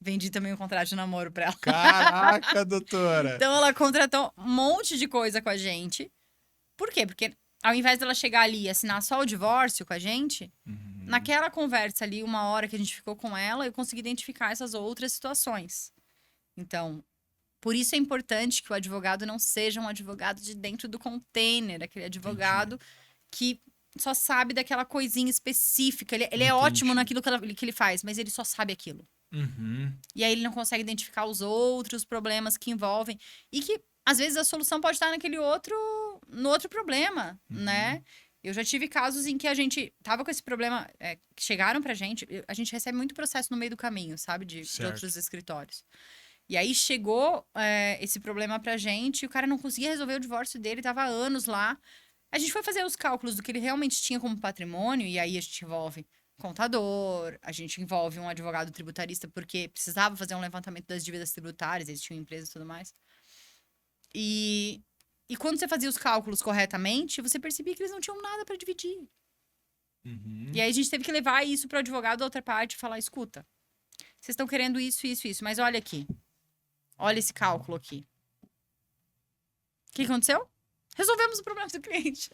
Vendi também o contrato de namoro pra ela.
Caraca, doutora!
Então, ela contratou um monte de coisa com a gente. Por quê? Porque ao invés dela chegar ali e assinar só o divórcio com a gente, naquela conversa ali, 1 hora que a gente ficou com ela, eu consegui identificar essas outras situações. Então, por isso é importante que o advogado não seja um advogado de dentro do container, aquele advogado que só sabe daquela coisinha específica. Ele é ótimo naquilo que ele faz, mas ele só sabe aquilo. E aí ele não consegue identificar os outros problemas que envolvem. E que, às vezes, a solução pode estar no outro problema, né? Eu já tive casos em que a gente tava com esse problema, que chegaram pra gente. A gente recebe muito processo no meio do caminho, sabe? De outros escritórios. E aí chegou esse problema pra gente, e o cara não conseguia resolver o divórcio dele, tava há anos lá. A gente foi fazer os cálculos do que ele realmente tinha como patrimônio, e aí a gente envolve contador, a gente envolve um advogado tributarista, porque precisava fazer um levantamento das dívidas tributárias, eles tinham empresa e tudo mais. E quando você fazia os cálculos corretamente, você percebia que eles não tinham nada para dividir. E aí a gente teve que levar isso para o advogado da outra parte e falar, escuta, vocês estão querendo isso, isso, isso, mas olha aqui. Olha esse cálculo aqui. O que aconteceu? Resolvemos o problema do cliente,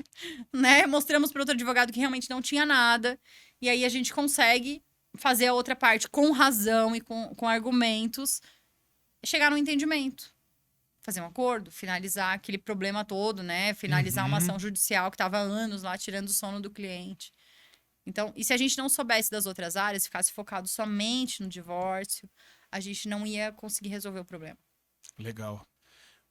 né? Mostramos para outro advogado que realmente não tinha nada. E aí a gente consegue fazer a outra parte com razão e com argumentos, chegar no entendimento. Fazer um acordo, finalizar aquele problema todo, né? Finalizar uma ação judicial que estava há anos lá tirando o sono do cliente. Então, e se a gente não soubesse das outras áreas, ficasse focado somente no divórcio, a gente não ia conseguir resolver o problema.
Legal.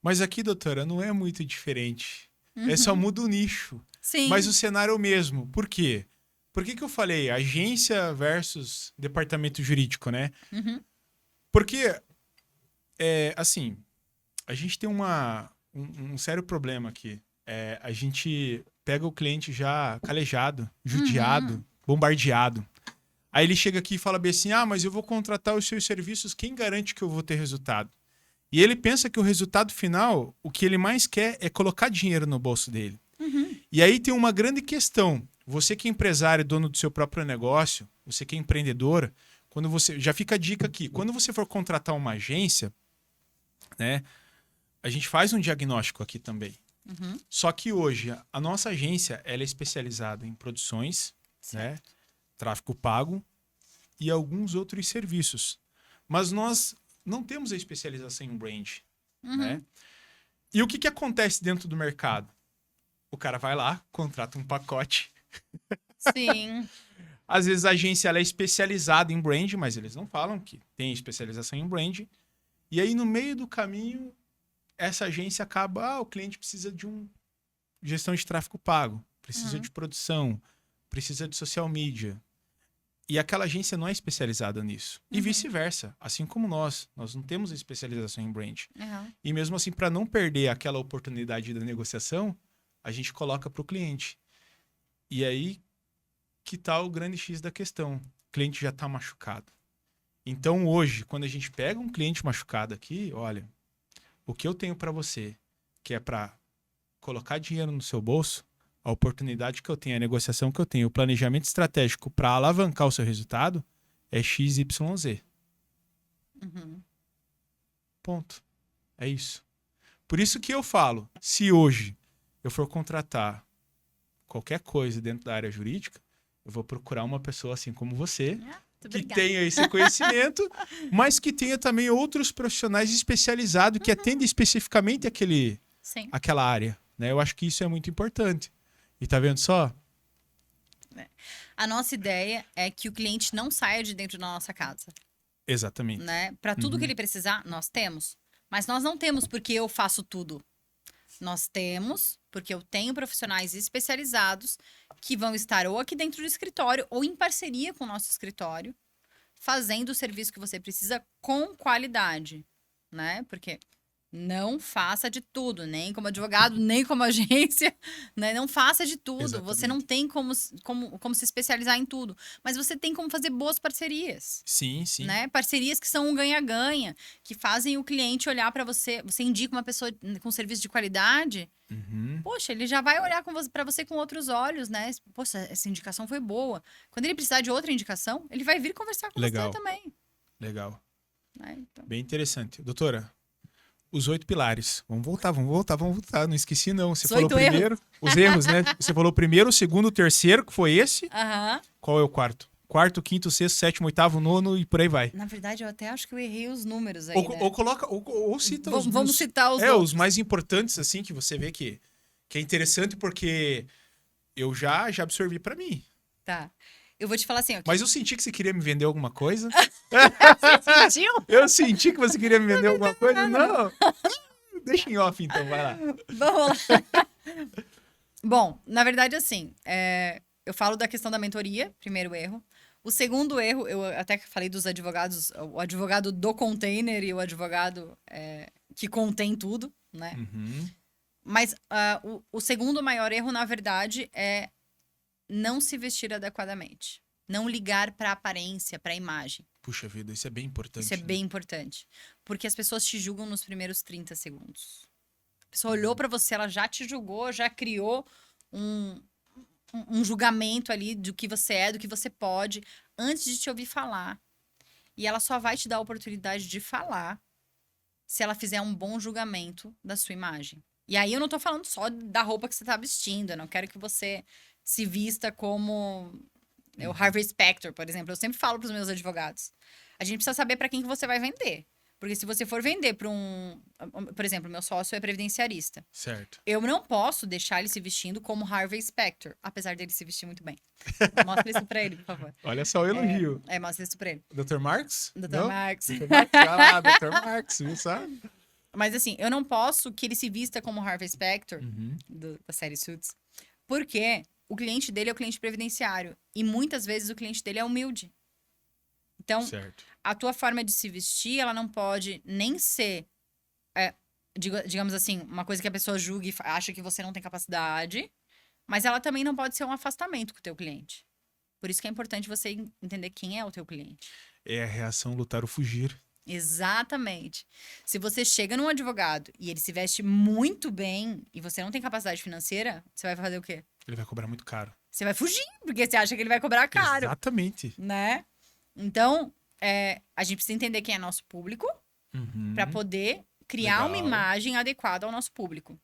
Mas aqui, doutora, não é muito diferente. É só muda o nicho.
Sim.
Mas o cenário é o mesmo. Por quê? Por que eu falei agência versus departamento jurídico, né? Porque, assim, a gente tem um sério problema aqui. A gente pega o cliente já calejado, judiado, bombardeado. Aí ele chega aqui e fala bem assim, mas eu vou contratar os seus serviços, quem garante que eu vou ter resultado? E ele pensa que o resultado final, o que ele mais quer é colocar dinheiro no bolso dele. E aí tem uma grande questão. Você que é empresário, dono do seu próprio negócio, você que é empreendedora, quando você já fica a dica aqui, quando você for contratar uma agência, né, a gente faz um diagnóstico aqui também. Só que hoje a nossa agência ela é especializada em produções, né, tráfego pago e alguns outros serviços. Mas nós não temos a especialização em brand, né? E o que acontece dentro do mercado? O cara vai lá, contrata um pacote.
Sim.
Às vezes a agência ela é especializada em brand, mas eles não falam que tem especialização em brand. E aí, no meio do caminho, essa agência acaba... o cliente precisa de gestão de tráfego pago, precisa de produção, precisa de social media. E aquela agência não é especializada nisso. E vice-versa. Assim como nós não temos especialização em brand. E mesmo assim, para não perder aquela oportunidade da negociação, a gente coloca para o cliente. E aí, que tal o grande X da questão? O cliente já está machucado. Então, hoje, quando a gente pega um cliente machucado aqui, olha, o que eu tenho para você, que é para colocar dinheiro no seu bolso, a oportunidade que eu tenho, a negociação que eu tenho, o planejamento estratégico para alavancar o seu resultado é XYZ. Ponto. É isso. Por isso que eu falo, se hoje eu for contratar qualquer coisa dentro da área jurídica, eu vou procurar uma pessoa assim como você, que tenha esse conhecimento, mas que tenha também outros profissionais especializados que atendem especificamente aquela área. Né? Eu acho que isso é muito importante. E tá vendo só?
A nossa ideia é que o cliente não saia de dentro da nossa casa.
Exatamente.
Né? Para tudo que ele precisar, nós temos. Mas nós não temos porque eu faço tudo. Nós temos, porque eu tenho profissionais especializados que vão estar ou aqui dentro do escritório ou em parceria com o nosso escritório, fazendo o serviço que você precisa com qualidade, né? Porque não faça de tudo, nem como advogado, nem como agência, né? Não faça de tudo.
Exatamente.
Você não tem como se especializar em tudo, mas você tem como fazer boas parcerias.
Sim, sim.
Né? Parcerias que são um ganha-ganha, que fazem o cliente olhar para você. Você indica uma pessoa com serviço de qualidade,
Uhum.
poxa, ele já vai olhar para você com outros olhos, né? Poxa, essa indicação foi boa. Quando ele precisar de outra indicação, ele vai vir conversar com
Legal.
você também.
Legal.
Né? Então,
Bem interessante. Doutora, os 8 pilares. Vamos voltar. Não esqueci, não. Você
Os
falou
8
primeiro. Os erros, né? Você falou primeiro, o segundo, o terceiro, que foi esse.
aham.
Qual é o quarto? Quarto, quinto, sexto, sétimo, oitavo, nono e por aí vai.
Na verdade, eu até acho que eu errei os números aí,
Ou,
né?
ou coloca, ou cita os
Vamos citar os
os
outros.
mais importantes, assim, que você vê que é interessante, porque eu já absorvi pra mim.
Tá. Eu vou te falar assim, ó.
Mas eu senti que você queria me vender alguma coisa.
Você sentiu?
Eu senti que você queria me vender alguma coisa. Não. Deixa em off, então, vai lá.
Vamos lá. Bom, na verdade, assim, eu falo da questão da mentoria, primeiro erro. O segundo erro, eu até falei dos advogados, o advogado do container e o advogado que contém tudo, né?
Uhum.
Mas o segundo maior erro, na verdade, é não se vestir adequadamente. Não ligar para a aparência, para a imagem.
Puxa vida, isso é bem importante.
Isso é bem importante. Porque as pessoas te julgam nos primeiros 30 segundos. A pessoa olhou para você, ela já te julgou, já criou um julgamento ali do que você é, do que você pode, antes de te ouvir falar. E ela só vai te dar a oportunidade de falar se ela fizer um bom julgamento da sua imagem. E aí eu não tô falando só da roupa que você tá vestindo, eu não quero que você se vista como o Harvey Specter, por exemplo. Eu sempre falo pros meus advogados, a gente precisa saber para quem que você vai vender. Porque se você for vender para por exemplo, meu sócio é previdenciarista.
Certo.
Eu não posso deixar ele se vestindo como Harvey Specter, apesar dele se vestir muito bem. Mostra isso pra ele, por favor.
Olha só o elogio.
Mostra isso pra ele.
Dr. Marx?
Dr.
Não?
Marx.
Dr. Marx? Vai lá, Dr. Marx, viu, sabe?
Mas assim, eu não posso que ele se vista como Harvey Specter,
Uhum.
da série Suits, porque o cliente dele é o cliente previdenciário. E muitas vezes o cliente dele é humilde. Então,
Certo.
a tua forma de se vestir, ela não pode nem ser, digamos assim, uma coisa que a pessoa julga e acha que você não tem capacidade, mas ela também não pode ser um afastamento com o teu cliente. Por isso que é importante você entender quem é o teu cliente.
É a reação lutar ou fugir.
Exatamente. Se você chega num advogado e ele se veste muito bem e você não tem capacidade financeira, você vai fazer o quê?
Ele vai cobrar muito caro.
Você vai fugir, porque você acha que ele vai cobrar caro,
Exatamente.
né? Então, a gente precisa entender quem é nosso público
Uhum.
para poder criar uma
Legal.
imagem adequada ao nosso público.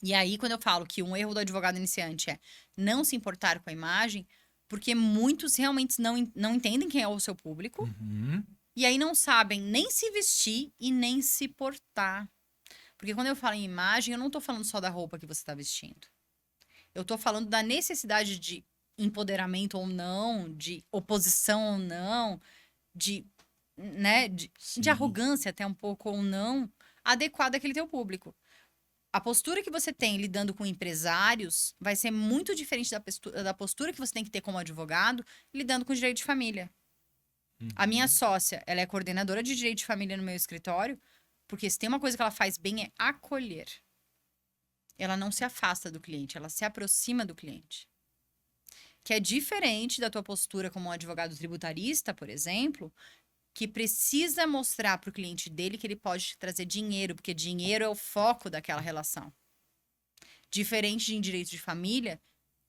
E aí, quando eu falo que um erro do advogado iniciante é não se importar com a imagem, porque muitos realmente não entendem quem é o seu público,
Uhum.
e aí não sabem nem se vestir e nem se portar. Porque quando eu falo em imagem, eu não tô falando só da roupa que você tá vestindo. Eu tô falando da necessidade de empoderamento ou não, de oposição ou não, de
Sim.
arrogância até um pouco ou não, adequada àquele teu público. A postura que você tem lidando com empresários vai ser muito diferente da postura que você tem que ter como advogado lidando com direito de família. A minha sócia, ela é coordenadora de direito de família no meu escritório, porque se tem uma coisa que ela faz bem é acolher. Ela não se afasta do cliente, ela se aproxima do cliente. Que é diferente da tua postura como um advogado tributarista, por exemplo, que precisa mostrar para o cliente dele que ele pode te trazer dinheiro, porque dinheiro é o foco daquela relação. Diferente de em direito de família,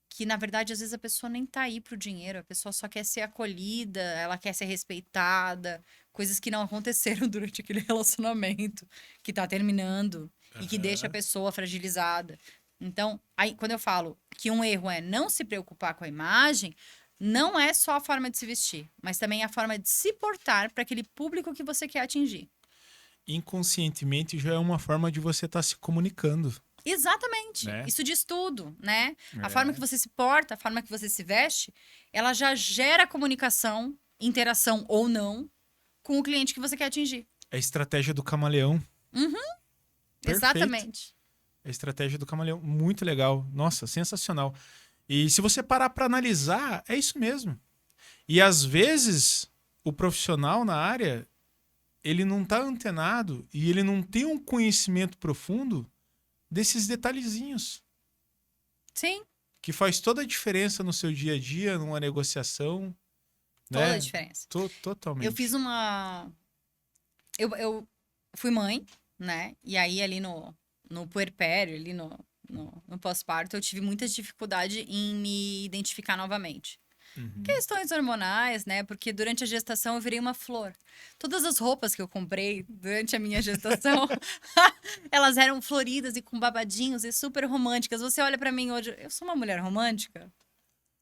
que na verdade às vezes a pessoa nem tá aí pro dinheiro, a pessoa só quer ser acolhida, ela quer ser respeitada, coisas que não aconteceram durante aquele relacionamento que tá terminando e que deixa a pessoa fragilizada. Então, aí quando eu falo que um erro é não se preocupar com a imagem, não é só a forma de se vestir, mas também a forma de se portar para aquele público que você quer atingir.
Inconscientemente já é uma forma de você estar se comunicando.
Exatamente.
Né?
Isso diz tudo, né? A
É.
forma que você se porta, a forma que você se veste, ela já gera comunicação, interação ou não, com o cliente que você quer atingir.
É a estratégia do camaleão. Perfeito.
Exatamente.
A estratégia do camaleão, muito legal. Nossa, sensacional. E se você parar para analisar, é isso mesmo. E às vezes, o profissional na área, ele não tá antenado e ele não tem um conhecimento profundo desses detalhezinhos.
Sim.
Que faz toda a diferença no seu dia a dia, numa negociação.
Toda
né?
a diferença.
Totalmente.
Eu fiz uma... Eu fui mãe, né? E aí, ali no puerpério, ali no pós-parto, eu tive muita dificuldade em me identificar novamente.
Uhum.
Questões hormonais, né? Porque durante a gestação eu virei uma flor. Todas as roupas que eu comprei durante a minha gestação, elas eram floridas e com babadinhos e super românticas. Você olha pra mim hoje, eu sou uma mulher romântica?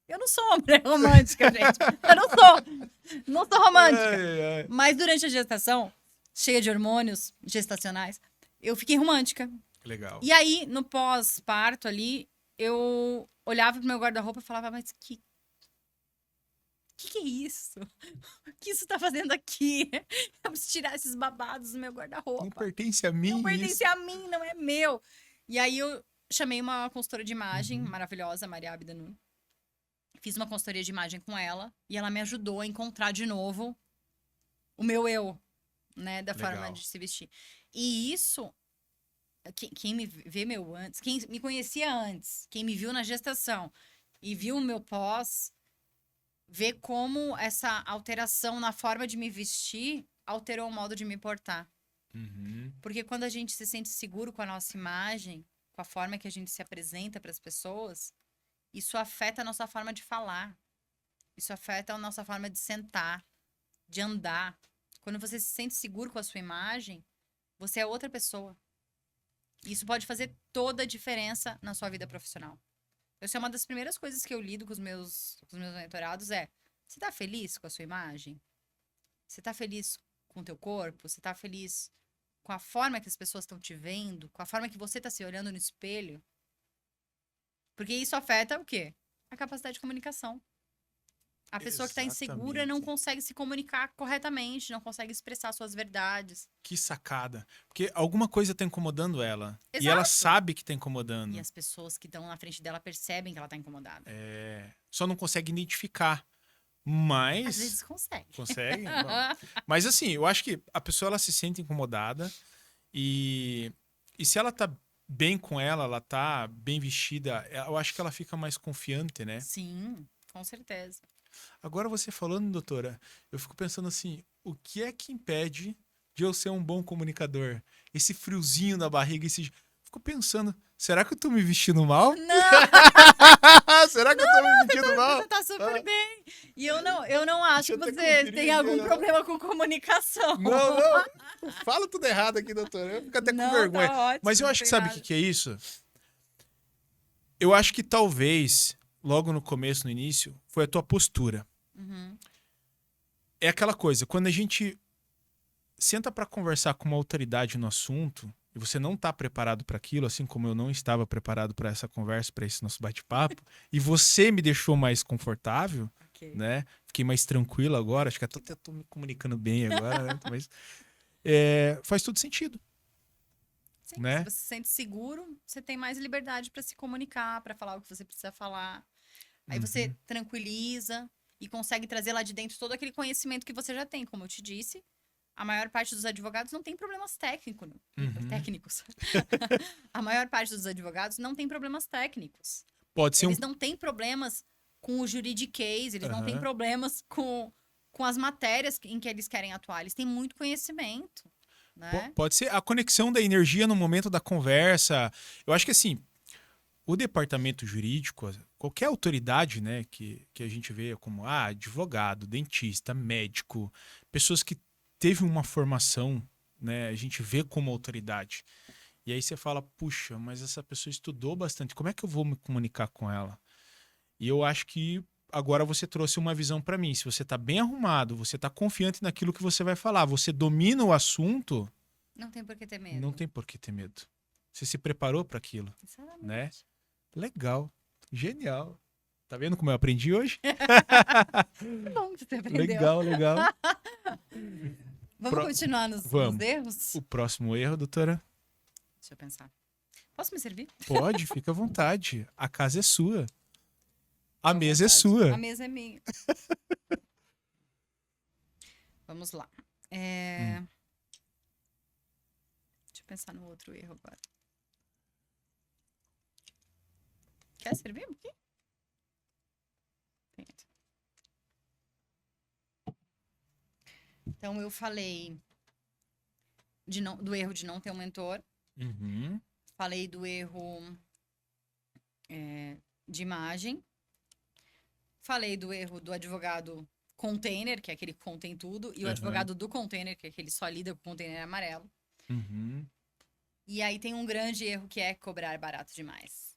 Eu não sou uma mulher romântica, gente. Eu não sou. Não sou romântica.
Ai, ai.
Mas durante a gestação, cheia de hormônios gestacionais, eu fiquei romântica.
Legal.
E aí, no pós-parto ali, eu olhava pro meu guarda-roupa e falava, mas que é isso? O que isso tá fazendo aqui? Eu preciso tirar esses babados do meu
Não
guarda-roupa.
pertence a mim
Não
isso.
pertence a mim, não é meu. E aí eu chamei uma consultora de imagem maravilhosa, Maria Abdanu. Fiz uma consultoria de imagem com ela e ela me ajudou a encontrar de novo o meu eu, né, da
Legal.
forma de se vestir. E isso, quem me vê meu antes, quem me conhecia antes, quem me viu na gestação e viu o meu pós, vê como essa alteração na forma de me vestir alterou o modo de me portar.
Uhum.
Porque quando a gente se sente seguro com a nossa imagem, com a forma que a gente se apresenta para as pessoas, isso afeta a nossa forma de falar. Isso afeta a nossa forma de sentar, de andar. Quando você se sente seguro com a sua imagem, você é outra pessoa. Isso pode fazer toda a diferença na sua vida profissional. Essa é uma das primeiras coisas que eu lido com os meus mentorados é: você tá feliz com a sua imagem? Você tá feliz com o teu corpo? Você tá feliz com a forma que as pessoas estão te vendo? Com a forma que você tá se olhando no espelho? Porque isso afeta o quê? A capacidade de comunicação. A pessoa que tá insegura não
Exatamente.
consegue se comunicar corretamente, não consegue expressar suas verdades.
Que sacada. Porque alguma coisa tá incomodando ela. E
Exato.
ela sabe que tá incomodando.
E as pessoas que estão na frente dela percebem que ela tá incomodada.
Só não consegue identificar. Mas...
Às vezes consegue.
Consegue? Bom. Mas assim, eu acho que a pessoa ela se sente incomodada e se ela tá bem com ela tá bem vestida, eu acho que ela fica mais confiante, né?
Sim, com certeza.
Agora você falando, doutora, eu fico pensando assim, o que é que impede de eu ser um bom comunicador? Esse friozinho na barriga, Fico pensando, será que eu tô me vestindo mal?
Não!
Será que eu tô me vestindo mal?
Você tá super bem. E eu não acho que
Deixa eu até
você
conferir
tem
aqui,
algum
né?
problema com comunicação.
Não. Fala tudo errado aqui, doutora. Eu fico até com
Não,
vergonha.
tá ótimo,
Mas eu
não
acho que
tem
sabe o
nada.
que é isso? Eu acho que talvez, logo no começo, no início, foi a tua postura.
Uhum.
É aquela coisa, quando a gente senta pra conversar com uma autoridade no assunto e você não tá preparado para aquilo, assim como eu não estava preparado para essa conversa, para esse nosso bate-papo, e você me deixou mais confortável,
Ok.
né? Fiquei mais tranquilo agora, acho que até tô me comunicando bem agora, né? Mas faz todo sentido.
Sim,
Né?
se você se sente seguro, você tem mais liberdade para se comunicar, para falar o que você precisa falar. Aí você tranquiliza e consegue trazer lá de dentro todo aquele conhecimento que você já tem. Como eu te disse, a maior parte dos advogados não tem problemas técnicos. A maior parte dos advogados não tem problemas técnicos.
Pode ser
Eles não têm problemas com o juridiquês, eles não têm problemas com as matérias em que eles querem atuar. Eles têm muito conhecimento, né?
Pode ser a conexão da energia no momento da conversa. Eu acho que assim, o departamento jurídico, qualquer autoridade, né, que a gente vê como advogado, dentista, médico, pessoas que teve uma formação, né, a gente vê como autoridade. E aí você fala, puxa, mas essa pessoa estudou bastante, como é que eu vou me comunicar com ela? E eu acho que agora você trouxe uma visão para mim. Se você tá bem arrumado, você tá confiante naquilo que você vai falar, você domina o assunto,
Não tem por que ter medo.
não tem por que ter medo. Você se preparou para aquilo,
Sinceramente.
né? Legal, genial. Tá vendo como eu aprendi hoje?
Que bom que você aprendeu.
Legal.
Vamos continuar nos
Vamos.
erros?
O próximo erro, doutora?
Deixa eu pensar. Posso me servir?
Pode, fica à vontade. A casa é sua. A
À
mesa é
vontade.
sua.
A mesa é minha. Vamos lá. Deixa eu pensar no outro erro agora. Quer servir um pouquinho? Então, eu falei do erro de não ter um mentor.
Uhum.
Falei do erro de imagem. Falei do erro do advogado container, que é aquele que contém tudo. E o advogado do container, que é aquele que só lida com o container amarelo.
Uhum.
E aí tem um grande erro que é cobrar barato demais.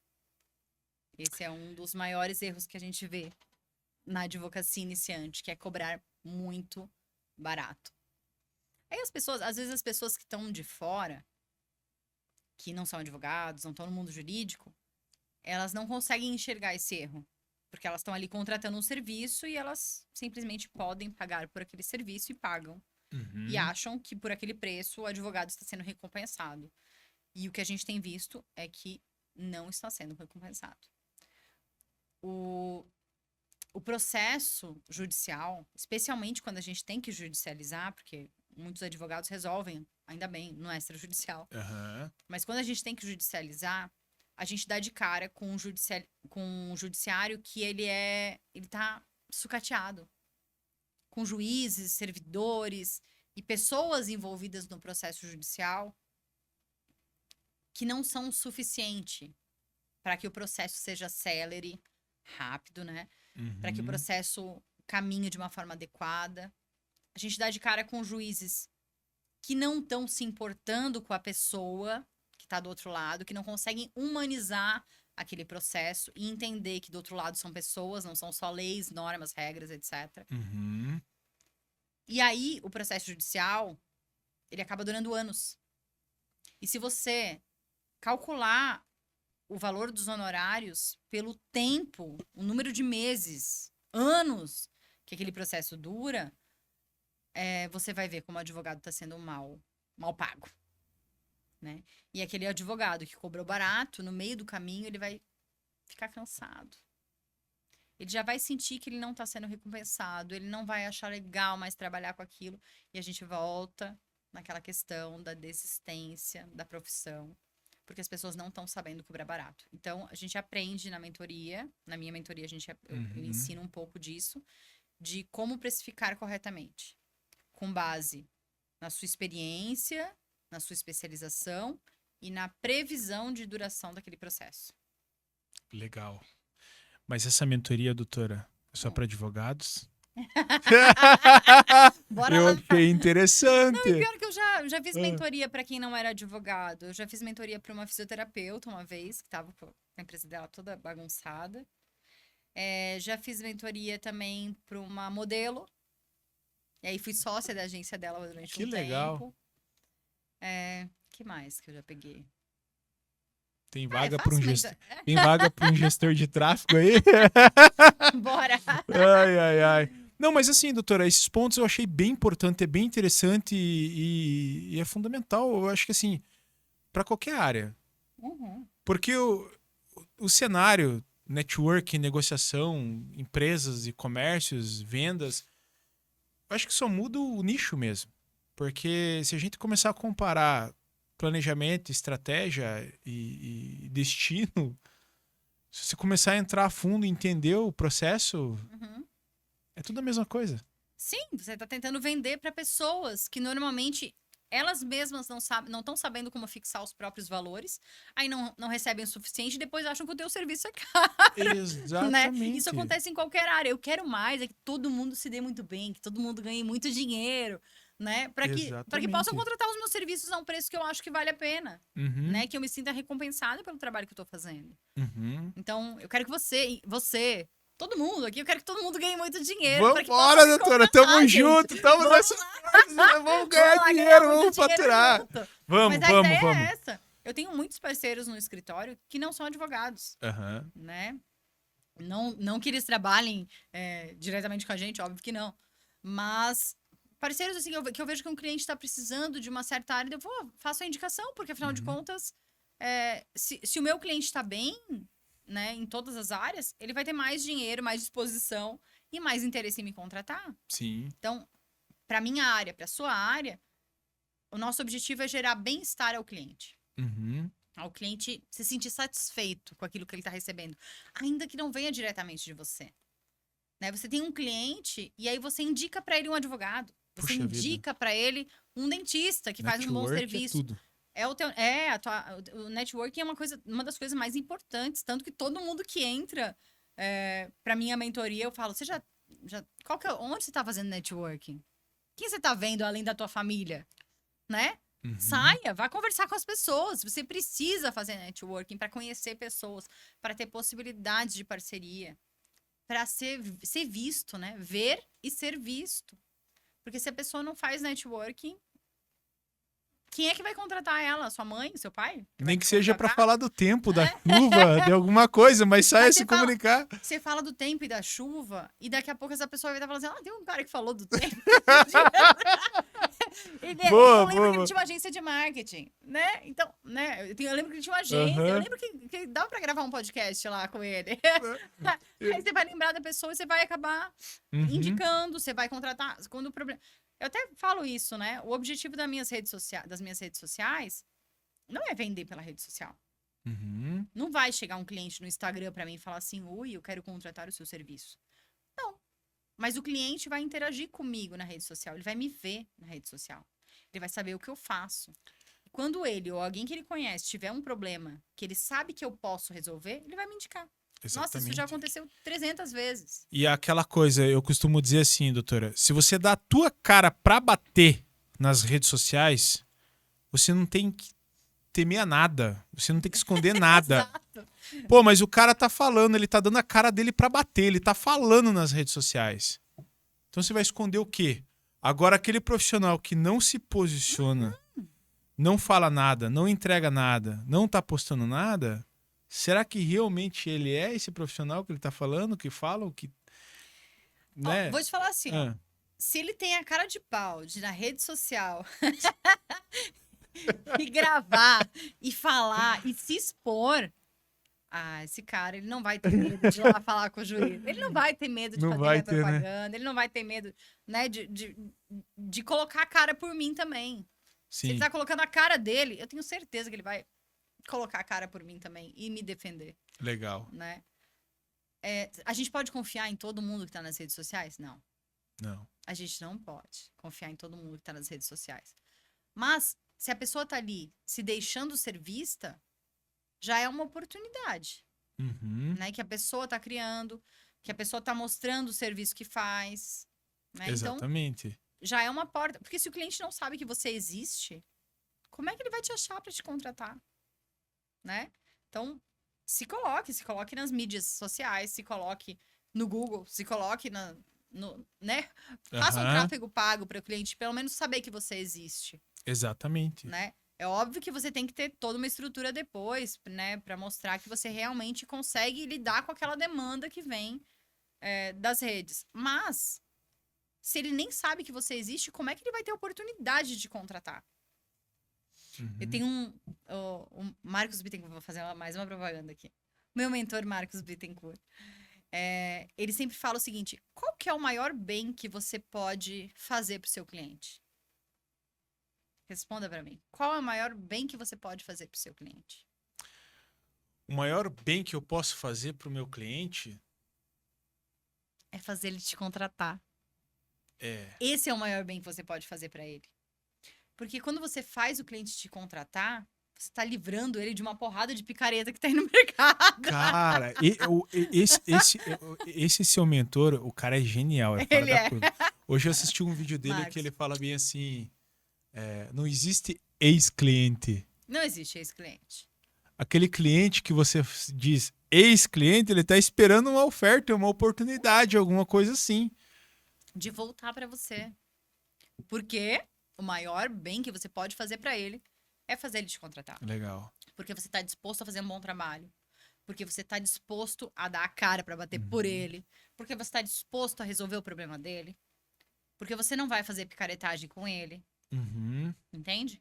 Esse é um dos maiores erros que a gente vê na advocacia iniciante, que é cobrar muito barato. Aí às vezes as pessoas que estão de fora, que não são advogados, não estão no mundo jurídico, elas não conseguem enxergar esse erro. Porque elas estão ali contratando um serviço e elas simplesmente podem pagar por aquele serviço e pagam.
Uhum.
E acham que por aquele preço o advogado está sendo recompensado. E o que a gente tem visto é que não está sendo recompensado. O processo judicial, especialmente quando a gente tem que judicializar, porque muitos advogados resolvem, ainda bem, no extrajudicial.
Uhum.
Mas quando a gente tem que judicializar, a gente dá de cara com um judiciário que ele tá sucateado. Com juízes, servidores e pessoas envolvidas no processo judicial que não são o suficiente para que o processo seja célere, rápido, né?
Uhum.
Para que o processo caminhe de uma forma adequada. A gente dá de cara com juízes que não estão se importando com a pessoa que está do outro lado, que não conseguem humanizar aquele processo e entender que do outro lado são pessoas, não são só leis, normas, regras, etc.
Uhum.
E aí, o processo judicial, ele acaba durando anos. E se você calcular o valor dos honorários pelo tempo, o número de meses, anos que aquele processo dura, você vai ver como o advogado está sendo mal pago, né? E aquele advogado que cobrou barato, no meio do caminho, ele vai ficar cansado. Ele já vai sentir que ele não está sendo recompensado, ele não vai achar legal mais trabalhar com aquilo, e a gente volta naquela questão da desistência da profissão, porque as pessoas não estão sabendo cobrar barato. Então, a gente aprende na mentoria, na minha mentoria eu ensino um pouco disso, de como precificar corretamente, com base na sua experiência, na sua especialização e na previsão de duração daquele processo.
Legal. Mas essa mentoria, doutora, é só para advogados?
Bora
Eu
lá.
achei interessante.
Não, e pior que eu já fiz mentoria para quem não era advogado. Eu já fiz mentoria para uma fisioterapeuta uma vez, que estava com a empresa dela toda bagunçada. Já fiz mentoria também para uma modelo. E aí fui sócia da agência dela durante um
legal.
tempo. Que mais que eu já peguei?
Tem vaga para Tem vaga para um gestor de tráfego aí?
Bora!
Ai. Não, mas assim, doutora, esses pontos eu achei bem importante, é bem interessante e é fundamental, eu acho que assim, para qualquer área.
Uhum.
Porque o cenário, network, negociação, empresas e comércios, vendas, eu acho que só muda o nicho mesmo. Porque se a gente começar a comparar planejamento, estratégia e destino, se você começar a entrar a fundo e entender o processo, é tudo a mesma coisa.
Sim, você está tentando vender para pessoas que normalmente elas mesmas não estão sabendo como fixar os próprios valores, aí não recebem o suficiente e depois acham que o teu serviço é caro.
Exatamente.
Né? Isso acontece em qualquer área. Eu quero mais, é que todo mundo se dê muito bem, que todo mundo ganhe muito dinheiro, né? Para que possam contratar os meus serviços a um preço que eu acho que vale a pena, né? Que eu me sinta recompensada pelo trabalho que eu tô fazendo. Então, eu quero que você, todo mundo aqui, eu quero que todo mundo ganhe muito dinheiro.
Vambora, doutora, tamo junto, tamo nessa. Vamos ganhar dinheiro, vamos faturar. Vamos.
Mas a ideia é essa. Eu tenho muitos parceiros no escritório que não são advogados, né? Não que eles trabalhem diretamente com a gente, óbvio que não. Mas parceiros assim, que eu vejo que um cliente está precisando de uma certa área, eu faço a indicação, porque afinal de contas, se o meu cliente está bem, né, em todas as áreas, ele vai ter mais dinheiro, mais disposição e mais interesse em me contratar.
Sim.
Então, para minha área, para sua área, o nosso objetivo é gerar bem-estar ao cliente.
Uhum.
Ao cliente se sentir satisfeito com aquilo que ele está recebendo, ainda que não venha diretamente de você. Né? Você tem um cliente e aí você indica para ele um advogado. Você
Puxa
indica para ele um dentista que faz um bom
Network
serviço.
É tudo.
O networking é uma das coisas mais importantes, tanto que todo mundo que entra para minha mentoria, eu falo, você onde você está fazendo networking? Quem você está vendo além da tua família? Né?
Uhum.
Saia, vá conversar com as pessoas. Você precisa fazer networking para conhecer pessoas, para ter possibilidades de parceria, para ser visto, né? Ver e ser visto. Porque se a pessoa não faz networking, quem é que vai contratar ela? Sua mãe? Seu pai?
Nem que seja para
contratar?
falar do tempo, da chuva, de alguma coisa, mas saia
Mas
se comunicar.
Você fala do tempo e da chuva, e daqui a pouco essa pessoa vai estar falando assim: tem um cara que falou do tempo. Eu lembro que ele tinha uma agência de marketing, né? Então, né? Eu lembro que ele tinha uma agência. Eu lembro que dava pra gravar um podcast lá com ele. Aí você vai lembrar da pessoa e você vai acabar indicando, você vai contratar. Quando o problema... Eu até falo isso, né? O objetivo das minhas redes sociais não é vender pela rede social.
Uhum.
Não vai chegar um cliente no Instagram pra mim e falar assim: ui, eu quero contratar o seu serviço. Não. Mas o cliente vai interagir comigo na rede social. Ele vai me ver na rede social. Ele vai saber o que eu faço. Quando ele ou alguém que ele conhece tiver um problema que ele sabe que eu posso resolver, ele vai me indicar.
Exatamente.
Nossa, isso já aconteceu 300 vezes.
E aquela coisa, eu costumo dizer assim, doutora, se você dá a tua cara pra bater nas redes sociais, você não tem que temer a nada. Você não tem que esconder nada.
Exato.
Pô, mas o cara tá falando, ele tá dando a cara dele pra bater, ele tá falando nas redes sociais. Então você vai esconder o quê? Agora, aquele profissional que não se posiciona, não fala nada, não entrega nada, não tá postando nada, será que realmente ele é esse profissional que ele tá falando, que fala, que... Né?
Vou te falar assim, ó. Se ele tem a cara de pau de ir na rede social e gravar e falar e se expor, esse cara, ele não vai ter medo de ir lá falar com o juiz. Ele não vai ter medo de fazer propaganda. Né? Ele não vai ter medo, né, de colocar a cara por mim também.
Sim.
Se ele tá colocando a cara dele, eu tenho certeza que ele vai colocar a cara por mim também e me defender.
Legal.
Né? A gente pode confiar em todo mundo que tá nas redes sociais? Não.
Não.
A gente não pode confiar em todo mundo que tá nas redes sociais. Mas, se a pessoa tá ali se deixando ser vista, já é uma oportunidade, né? Que a pessoa tá criando, que a pessoa tá mostrando o serviço que faz, né?
Exatamente.
Então, já é uma porta. Porque se o cliente não sabe que você existe, como é que ele vai te achar para te contratar, né? Então, se coloque nas mídias sociais, se coloque no Google, se coloque né? Faça um tráfego pago para o cliente, pelo menos saber que você existe.
Exatamente.
Né? É óbvio que você tem que ter toda uma estrutura depois, né? Para mostrar que você realmente consegue lidar com aquela demanda que vem das redes. Mas, se ele nem sabe que você existe, como é que ele vai ter oportunidade de contratar? Eu tenho o Marcos Bittencourt, vou fazer mais uma propaganda aqui. Meu mentor, Marcos Bittencourt. Ele sempre fala o seguinte: qual que é o maior bem que você pode fazer para o seu cliente? Responda para mim. Qual é o maior bem que você pode fazer para o seu cliente?
O maior bem que eu posso fazer para o meu cliente
é fazer ele te contratar. Esse é o maior bem que você pode fazer para ele. Porque quando você faz o cliente te contratar, você está livrando ele de uma porrada de picareta que tá aí no mercado.
Cara, esse seu mentor, o cara é genial.
Ele é.
Hoje eu assisti um vídeo dele que ele fala bem assim: não existe ex-cliente.
Não existe ex-cliente.
Aquele cliente que você diz ex-cliente, ele tá esperando uma oferta, uma oportunidade, alguma coisa assim.
De voltar para você. Porque o maior bem que você pode fazer para ele é fazer ele te contratar.
Legal.
Porque você tá disposto a fazer um bom trabalho. Porque você tá disposto a dar a cara para bater por ele. Porque você tá disposto a resolver o problema dele. Porque você não vai fazer picaretagem com ele. Entende?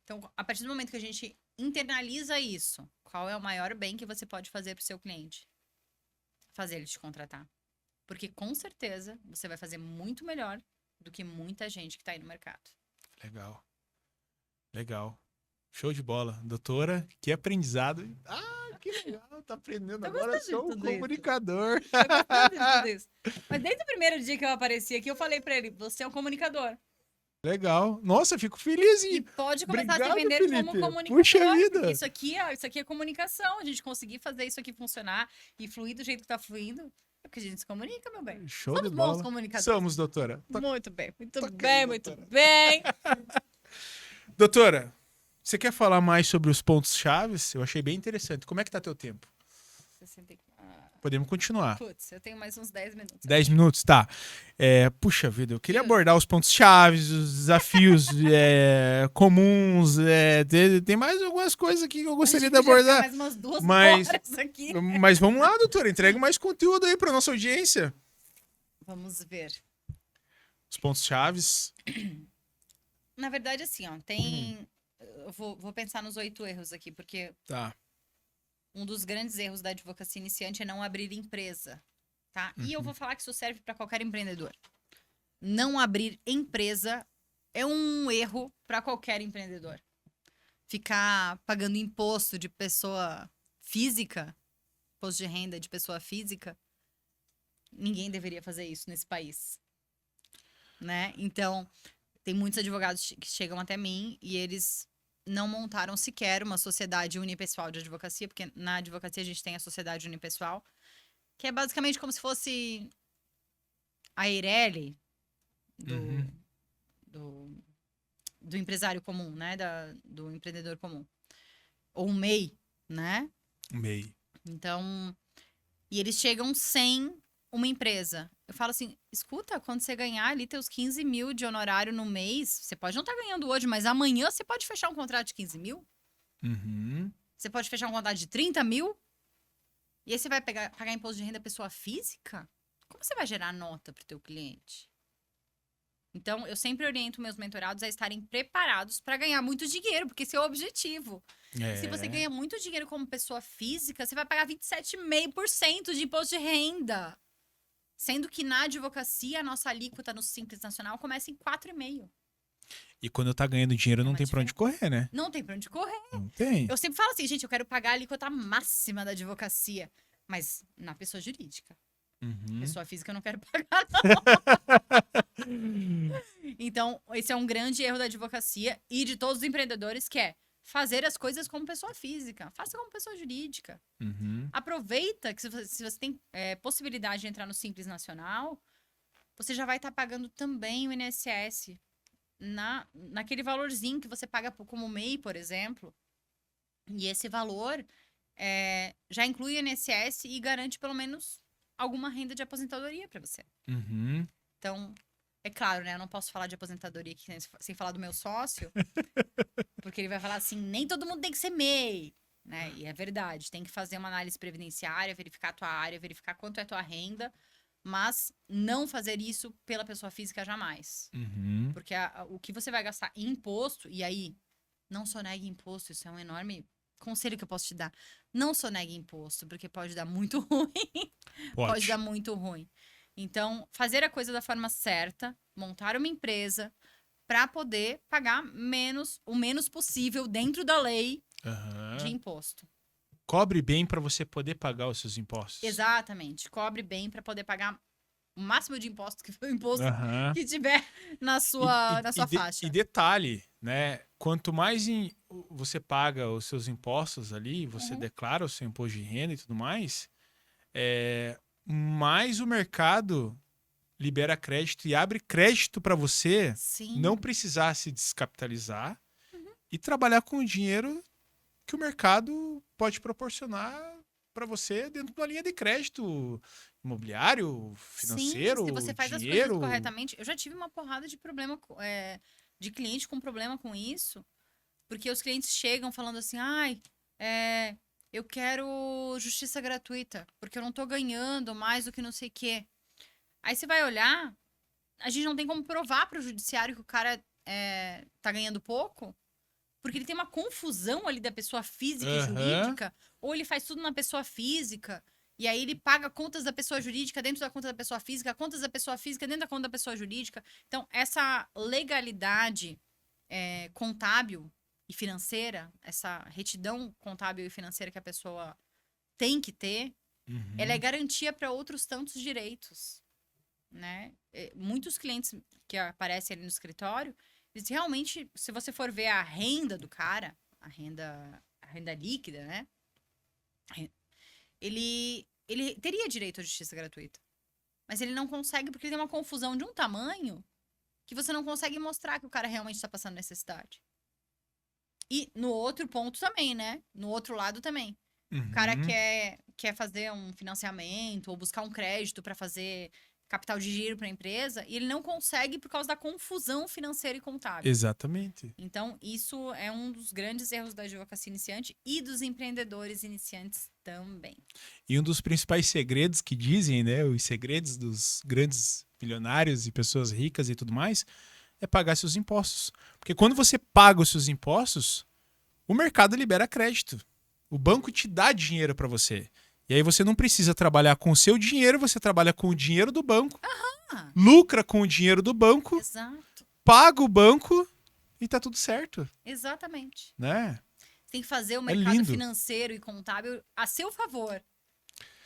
Então, a partir do momento que a gente internaliza isso, qual é o maior bem que você pode fazer pro seu cliente? Fazer ele te contratar. Porque, com certeza, você vai fazer muito melhor do que muita gente que tá aí no mercado.
Legal. Legal. Show de bola. Doutora, que aprendizado. Ah, que legal. Tá aprendendo
Tô
agora.
gostando de
Sou um
tudo isso.
comunicador.
Eu gostei de tudo isso. Mas desde o primeiro dia que eu apareci aqui, eu falei pra ele, você é um comunicador.
Legal. Nossa, fico feliz.
E pode começar a se
Obrigado,
vender
Felipe.
como comunicador.
Puxa vida.
Porque isso aqui, ó, isso aqui é comunicação. A gente conseguir fazer isso aqui funcionar e fluir do jeito que tá fluindo, é porque a gente se comunica, meu bem.
Show
Somos
de
bons
bola.
comunicadores.
Somos, doutora.
Muito bem, muito
Toca
bem,
aí,
muito
doutora.
bem.
Doutora, você quer falar mais sobre os pontos chaves? Eu achei bem interessante. Como é que tá teu tempo?
64.
Podemos continuar.
Putz, eu tenho mais uns 10 minutos.
10 minutos, tá. Puxa vida, eu queria
Viu?
abordar os pontos chaves, os desafios comuns. Tem mais algumas coisas aqui que eu gostaria de
A gente podia ficar
abordar.
mais umas 2
Mas-
horas aqui.
Mas vamos lá, doutora, entrega mais conteúdo aí pra nossa audiência.
Vamos ver.
Os pontos chaves.
Na verdade, assim, ó, tem... Eu vou pensar nos 8 erros aqui, porque
Tá.
um dos grandes erros da advocacia iniciante é não abrir empresa, tá? E eu vou falar que isso serve para qualquer empreendedor. Não abrir empresa é um erro para qualquer empreendedor. Ficar pagando imposto de pessoa física, imposto de renda de pessoa física, ninguém deveria fazer isso nesse país, né? Então, tem muitos advogados que chegam até mim e eles não montaram sequer uma sociedade unipessoal de advocacia, porque na advocacia a gente tem a sociedade unipessoal, que é basicamente como se fosse a Eireli
Uhum.
do empresário comum, né? Do empreendedor comum. Ou um MEI, né?
MEI.
Então, e eles chegam sem uma empresa. Eu falo assim, escuta, quando você ganhar ali teus 15 mil de honorário no mês, você pode não estar ganhando hoje, mas amanhã você pode fechar um contrato de 15 mil.
Uhum.
Você pode fechar um contrato de 30 mil. E aí você vai pagar imposto de renda pessoa física? Como você vai gerar nota para o teu cliente? Então, eu sempre oriento meus mentorados a estarem preparados para ganhar muito dinheiro, porque esse é o objetivo. Se você ganha muito dinheiro como pessoa física, você vai pagar 27,5% de imposto de renda. Sendo que na advocacia, a nossa alíquota no Simples Nacional começa em 4,5%.
E quando tá ganhando dinheiro, não
uma
tem pra onde correr, né?
Não tem pra onde correr.
Não tem.
Eu sempre falo assim, gente, eu quero pagar a alíquota máxima da advocacia. Mas na pessoa jurídica.
Uhum.
Pessoa física eu não quero pagar, não. Então, esse é um grande erro da advocacia e de todos os empreendedores, que é fazer as coisas como pessoa física. Faça como pessoa jurídica.
Uhum.
Aproveita que se você tem possibilidade de entrar no Simples Nacional, você já vai estar pagando também o INSS naquele valorzinho que você paga como MEI, por exemplo. E esse valor já inclui o INSS e garante pelo menos alguma renda de aposentadoria para você.
Uhum.
Então, é claro, né? Eu não posso falar de aposentadoria aqui sem falar do meu sócio, porque ele vai falar assim, nem todo mundo tem que ser MEI, né? E é verdade, tem que fazer uma análise previdenciária, verificar a tua área, verificar quanto é a tua renda, mas não fazer isso pela pessoa física jamais.
Uhum.
Porque o que você vai gastar em imposto, e aí, não sonegue imposto, isso é um enorme conselho que eu posso te dar. Não sonegue imposto, porque pode dar muito ruim. Pode dar muito ruim. Então, fazer a coisa da forma certa, montar uma empresa para poder pagar o menos possível dentro da lei
Uhum.
de imposto.
Cobre bem para você poder pagar os seus impostos.
Exatamente. Cobre bem para poder pagar o máximo de imposto que foi o imposto
Uhum.
que tiver na sua faixa.
E detalhe, né? Quanto mais você paga os seus impostos ali, você declara o seu imposto de renda e tudo mais, mais o mercado libera crédito e abre crédito para você
Sim.
não precisar se descapitalizar e trabalhar com o dinheiro que o mercado pode proporcionar para você dentro de uma linha de crédito imobiliário, financeiro,
Sim, se você faz
dinheiro.
as coisas corretamente. Eu já tive uma porrada de problema de cliente com problema com isso, porque os clientes chegam falando assim, eu quero justiça gratuita, porque eu não tô ganhando mais do que não sei o quê. Aí você vai olhar, a gente não tem como provar para o judiciário que o cara tá ganhando pouco, Porque ele tem uma confusão ali da pessoa física e
Aham.
jurídica, ou ele faz tudo na pessoa física, e aí ele paga contas da pessoa jurídica dentro da conta da pessoa física, contas da pessoa física dentro da conta da pessoa jurídica. Então, essa legalidade contábil e financeira, essa retidão contábil e financeira que a pessoa tem que ter,
Uhum.
ela é garantia para outros tantos direitos, né? Muitos clientes que aparecem ali no escritório, eles realmente, se você for ver a renda do cara, a renda líquida, né? Ele teria direito à justiça gratuita. Mas ele não consegue porque ele tem uma confusão de um tamanho que você não consegue mostrar que o cara realmente está passando necessidade. E no outro ponto também, né? No outro lado também.
Uhum.
O cara quer fazer um financiamento ou buscar um crédito para fazer capital de giro para a empresa e ele não consegue por causa da confusão financeira e contábil.
Exatamente.
Então, isso é um dos grandes erros da advocacia iniciante e dos empreendedores iniciantes também.
E um dos principais segredos que dizem, né? Os segredos dos grandes milionários e pessoas ricas e tudo mais, é pagar seus impostos. Porque quando você paga os seus impostos, o mercado libera crédito. O banco te dá dinheiro para você. E aí você não precisa trabalhar com o seu dinheiro, você trabalha com o dinheiro do banco, lucra com o dinheiro do banco,
Exato.
paga o banco e tá tudo certo,
Exatamente.
né?
Você tem que fazer o mercado
lindo.
financeiro e contábil a seu favor,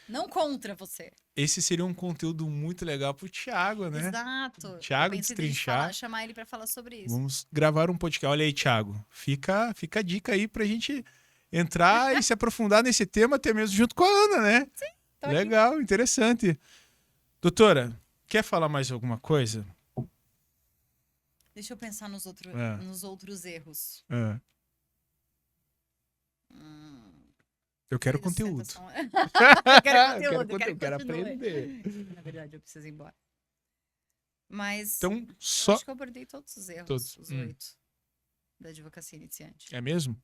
não contra você.
Esse seria um conteúdo muito legal pro Thiago, né?
Exato.
Thiago
Eu pensei de
destrinchar.
chamar ele para falar sobre isso.
Vamos gravar um podcast. Olha aí, Thiago. Fica a dica aí pra gente entrar e se aprofundar nesse tema até mesmo junto com a Ana, né?
Sim, tô aqui.
Legal, interessante. Doutora, quer falar mais alguma coisa?
Deixa eu pensar nos outros erros.
Ah, eu quero
Lei da
conteúdo.
sustentação. Eu quero
Eu
conteúdo,
quero
quero
aprender.
aprender. Na verdade, eu preciso ir embora. Mas
Então,
eu
só...
acho que eu abordei todos os erros,
Todos.
os 8 da advocacia iniciante.
É mesmo?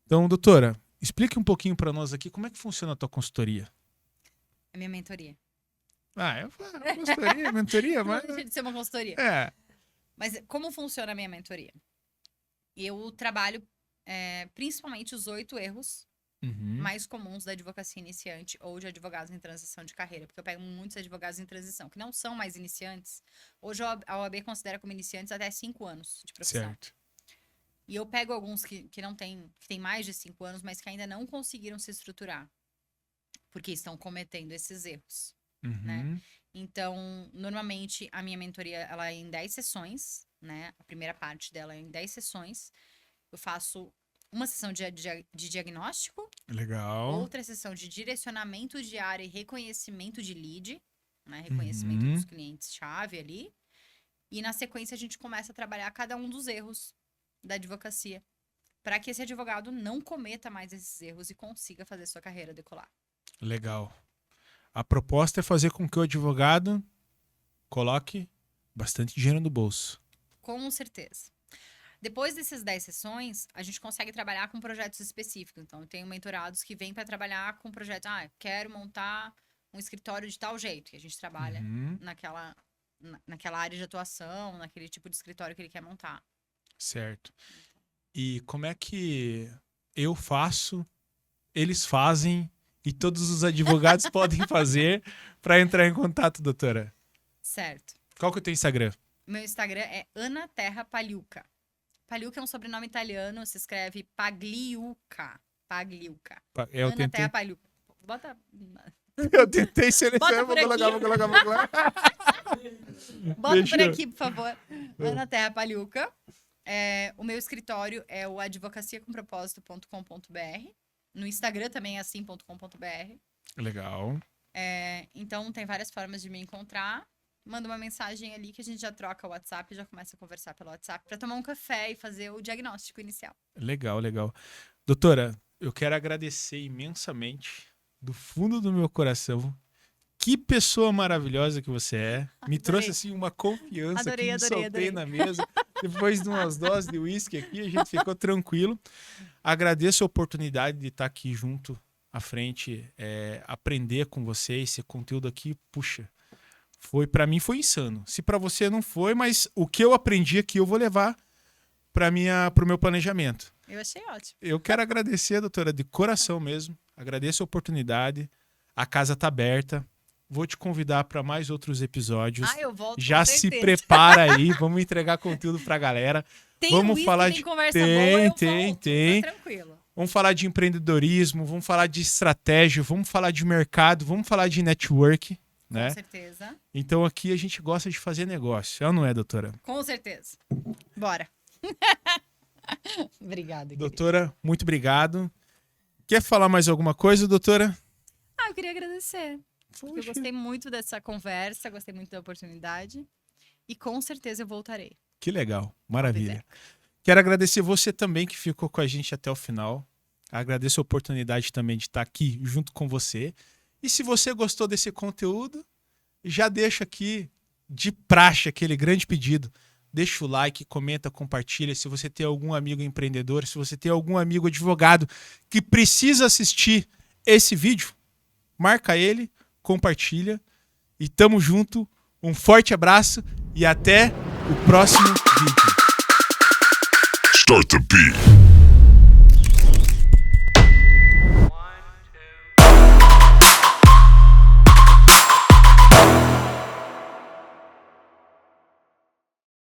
Então, doutora, explique um pouquinho pra nós aqui como é que funciona a tua consultoria.
A minha mentoria.
Ah, eu falo consultoria, mentoria,
Não
mas...
deixa de ser uma consultoria.
É.
Mas como funciona a minha mentoria? Eu trabalho principalmente os 8 erros
Uhum.
mais comuns da advocacia iniciante ou de advogados em transição de carreira. Porque eu pego muitos advogados em transição, que não são mais iniciantes. Hoje a OAB considera como iniciantes até 5 anos de profissão.
Certo.
E eu pego alguns que não têm, que têm mais de 5 anos, mas que ainda não conseguiram se estruturar. Porque estão cometendo esses erros.
Uhum.
Né? Então, normalmente, a minha mentoria ela é em 10 sessões, né? A primeira parte dela é em 10 sessões. Eu faço uma sessão de diagnóstico,
Legal.
outra sessão de direcionamento de área e reconhecimento de lead, né? Reconhecimento
Uhum.
dos clientes-chave ali. E na sequência, a gente começa a trabalhar cada um dos erros da advocacia, para que esse advogado não cometa mais esses erros e consiga fazer sua carreira decolar.
Legal. A proposta é fazer com que o advogado coloque bastante dinheiro no bolso.
Com certeza. Depois dessas 10 sessões, a gente consegue trabalhar com projetos específicos. Então, eu tenho mentorados que vêm para trabalhar com projetos. Quero montar um escritório de tal jeito. E a gente trabalha
Uhum.
naquela área de atuação, naquele tipo de escritório que ele quer montar.
Certo. E como é que eu faço, eles fazem e todos os advogados podem fazer para entrar em contato, doutora?
Certo.
Qual que é o teu Instagram?
Meu Instagram é Ana Terra Pagliuca. Pagliuca é um sobrenome italiano, se escreve Pagliuca. Pagliuca.
Eu
Ana
tentei,
Terra Pagliuca. Bota...
eu tentei selecionar,
Bota por
vou colocar.
Bota por
Fechou.
aqui, por favor. Ana Terra Pagliuca. O meu escritório é o advocaciacompropósito.com.br. No Instagram também é assim.com.br.
Legal.
Então, tem várias formas de me encontrar. Manda uma mensagem ali que a gente já troca o WhatsApp e já começa a conversar pelo WhatsApp para tomar um café e fazer o diagnóstico inicial.
Legal, legal. Doutora, eu quero agradecer imensamente, do fundo do meu coração. Que pessoa maravilhosa que você é. Me
Adorei.
trouxe assim uma confiança
Adorei,
que me
adorei,
soltei
adorei.
na mesa. Depois de umas doses de uísque aqui, a gente ficou tranquilo. Agradeço a oportunidade de estar aqui junto à frente, aprender com você. Esse conteúdo aqui, puxa, para mim foi insano. Se para você não foi, mas o que eu aprendi aqui eu vou levar para o meu planejamento.
Eu achei ótimo.
Eu quero agradecer, doutora, de coração mesmo. Agradeço a oportunidade. A casa tá aberta. Vou te convidar para mais outros episódios.
Eu volto.
Já
com
se
certeza.
prepara aí, vamos entregar conteúdo pra galera.
Tem
Vamos
whisky,
falar
tem
de
conversa boa, eu volto,
tem.
Tá tranquilo.
Vamos falar de empreendedorismo, vamos falar de estratégia, vamos falar de mercado, vamos falar de network, né?
Com certeza.
Então aqui a gente gosta de fazer negócio. É ou não é, doutora?
Com certeza. Bora. Obrigada.
Doutora, muito obrigado. Quer falar mais alguma coisa, doutora?
Eu queria agradecer. Eu gostei muito dessa conversa, gostei muito da oportunidade. E com certeza eu voltarei.
Que legal, maravilha. Quero agradecer você também que ficou com a gente até o final. Agradeço a oportunidade também de estar aqui junto com você. E se você gostou desse conteúdo, já deixa aqui de praxe aquele grande pedido. Deixa o like, comenta, compartilha. Se você tem algum amigo empreendedor, se você tem algum amigo advogado que precisa assistir esse vídeo, marca ele, compartilha e tamo junto. Um forte abraço e até o próximo vídeo.
Start the beat.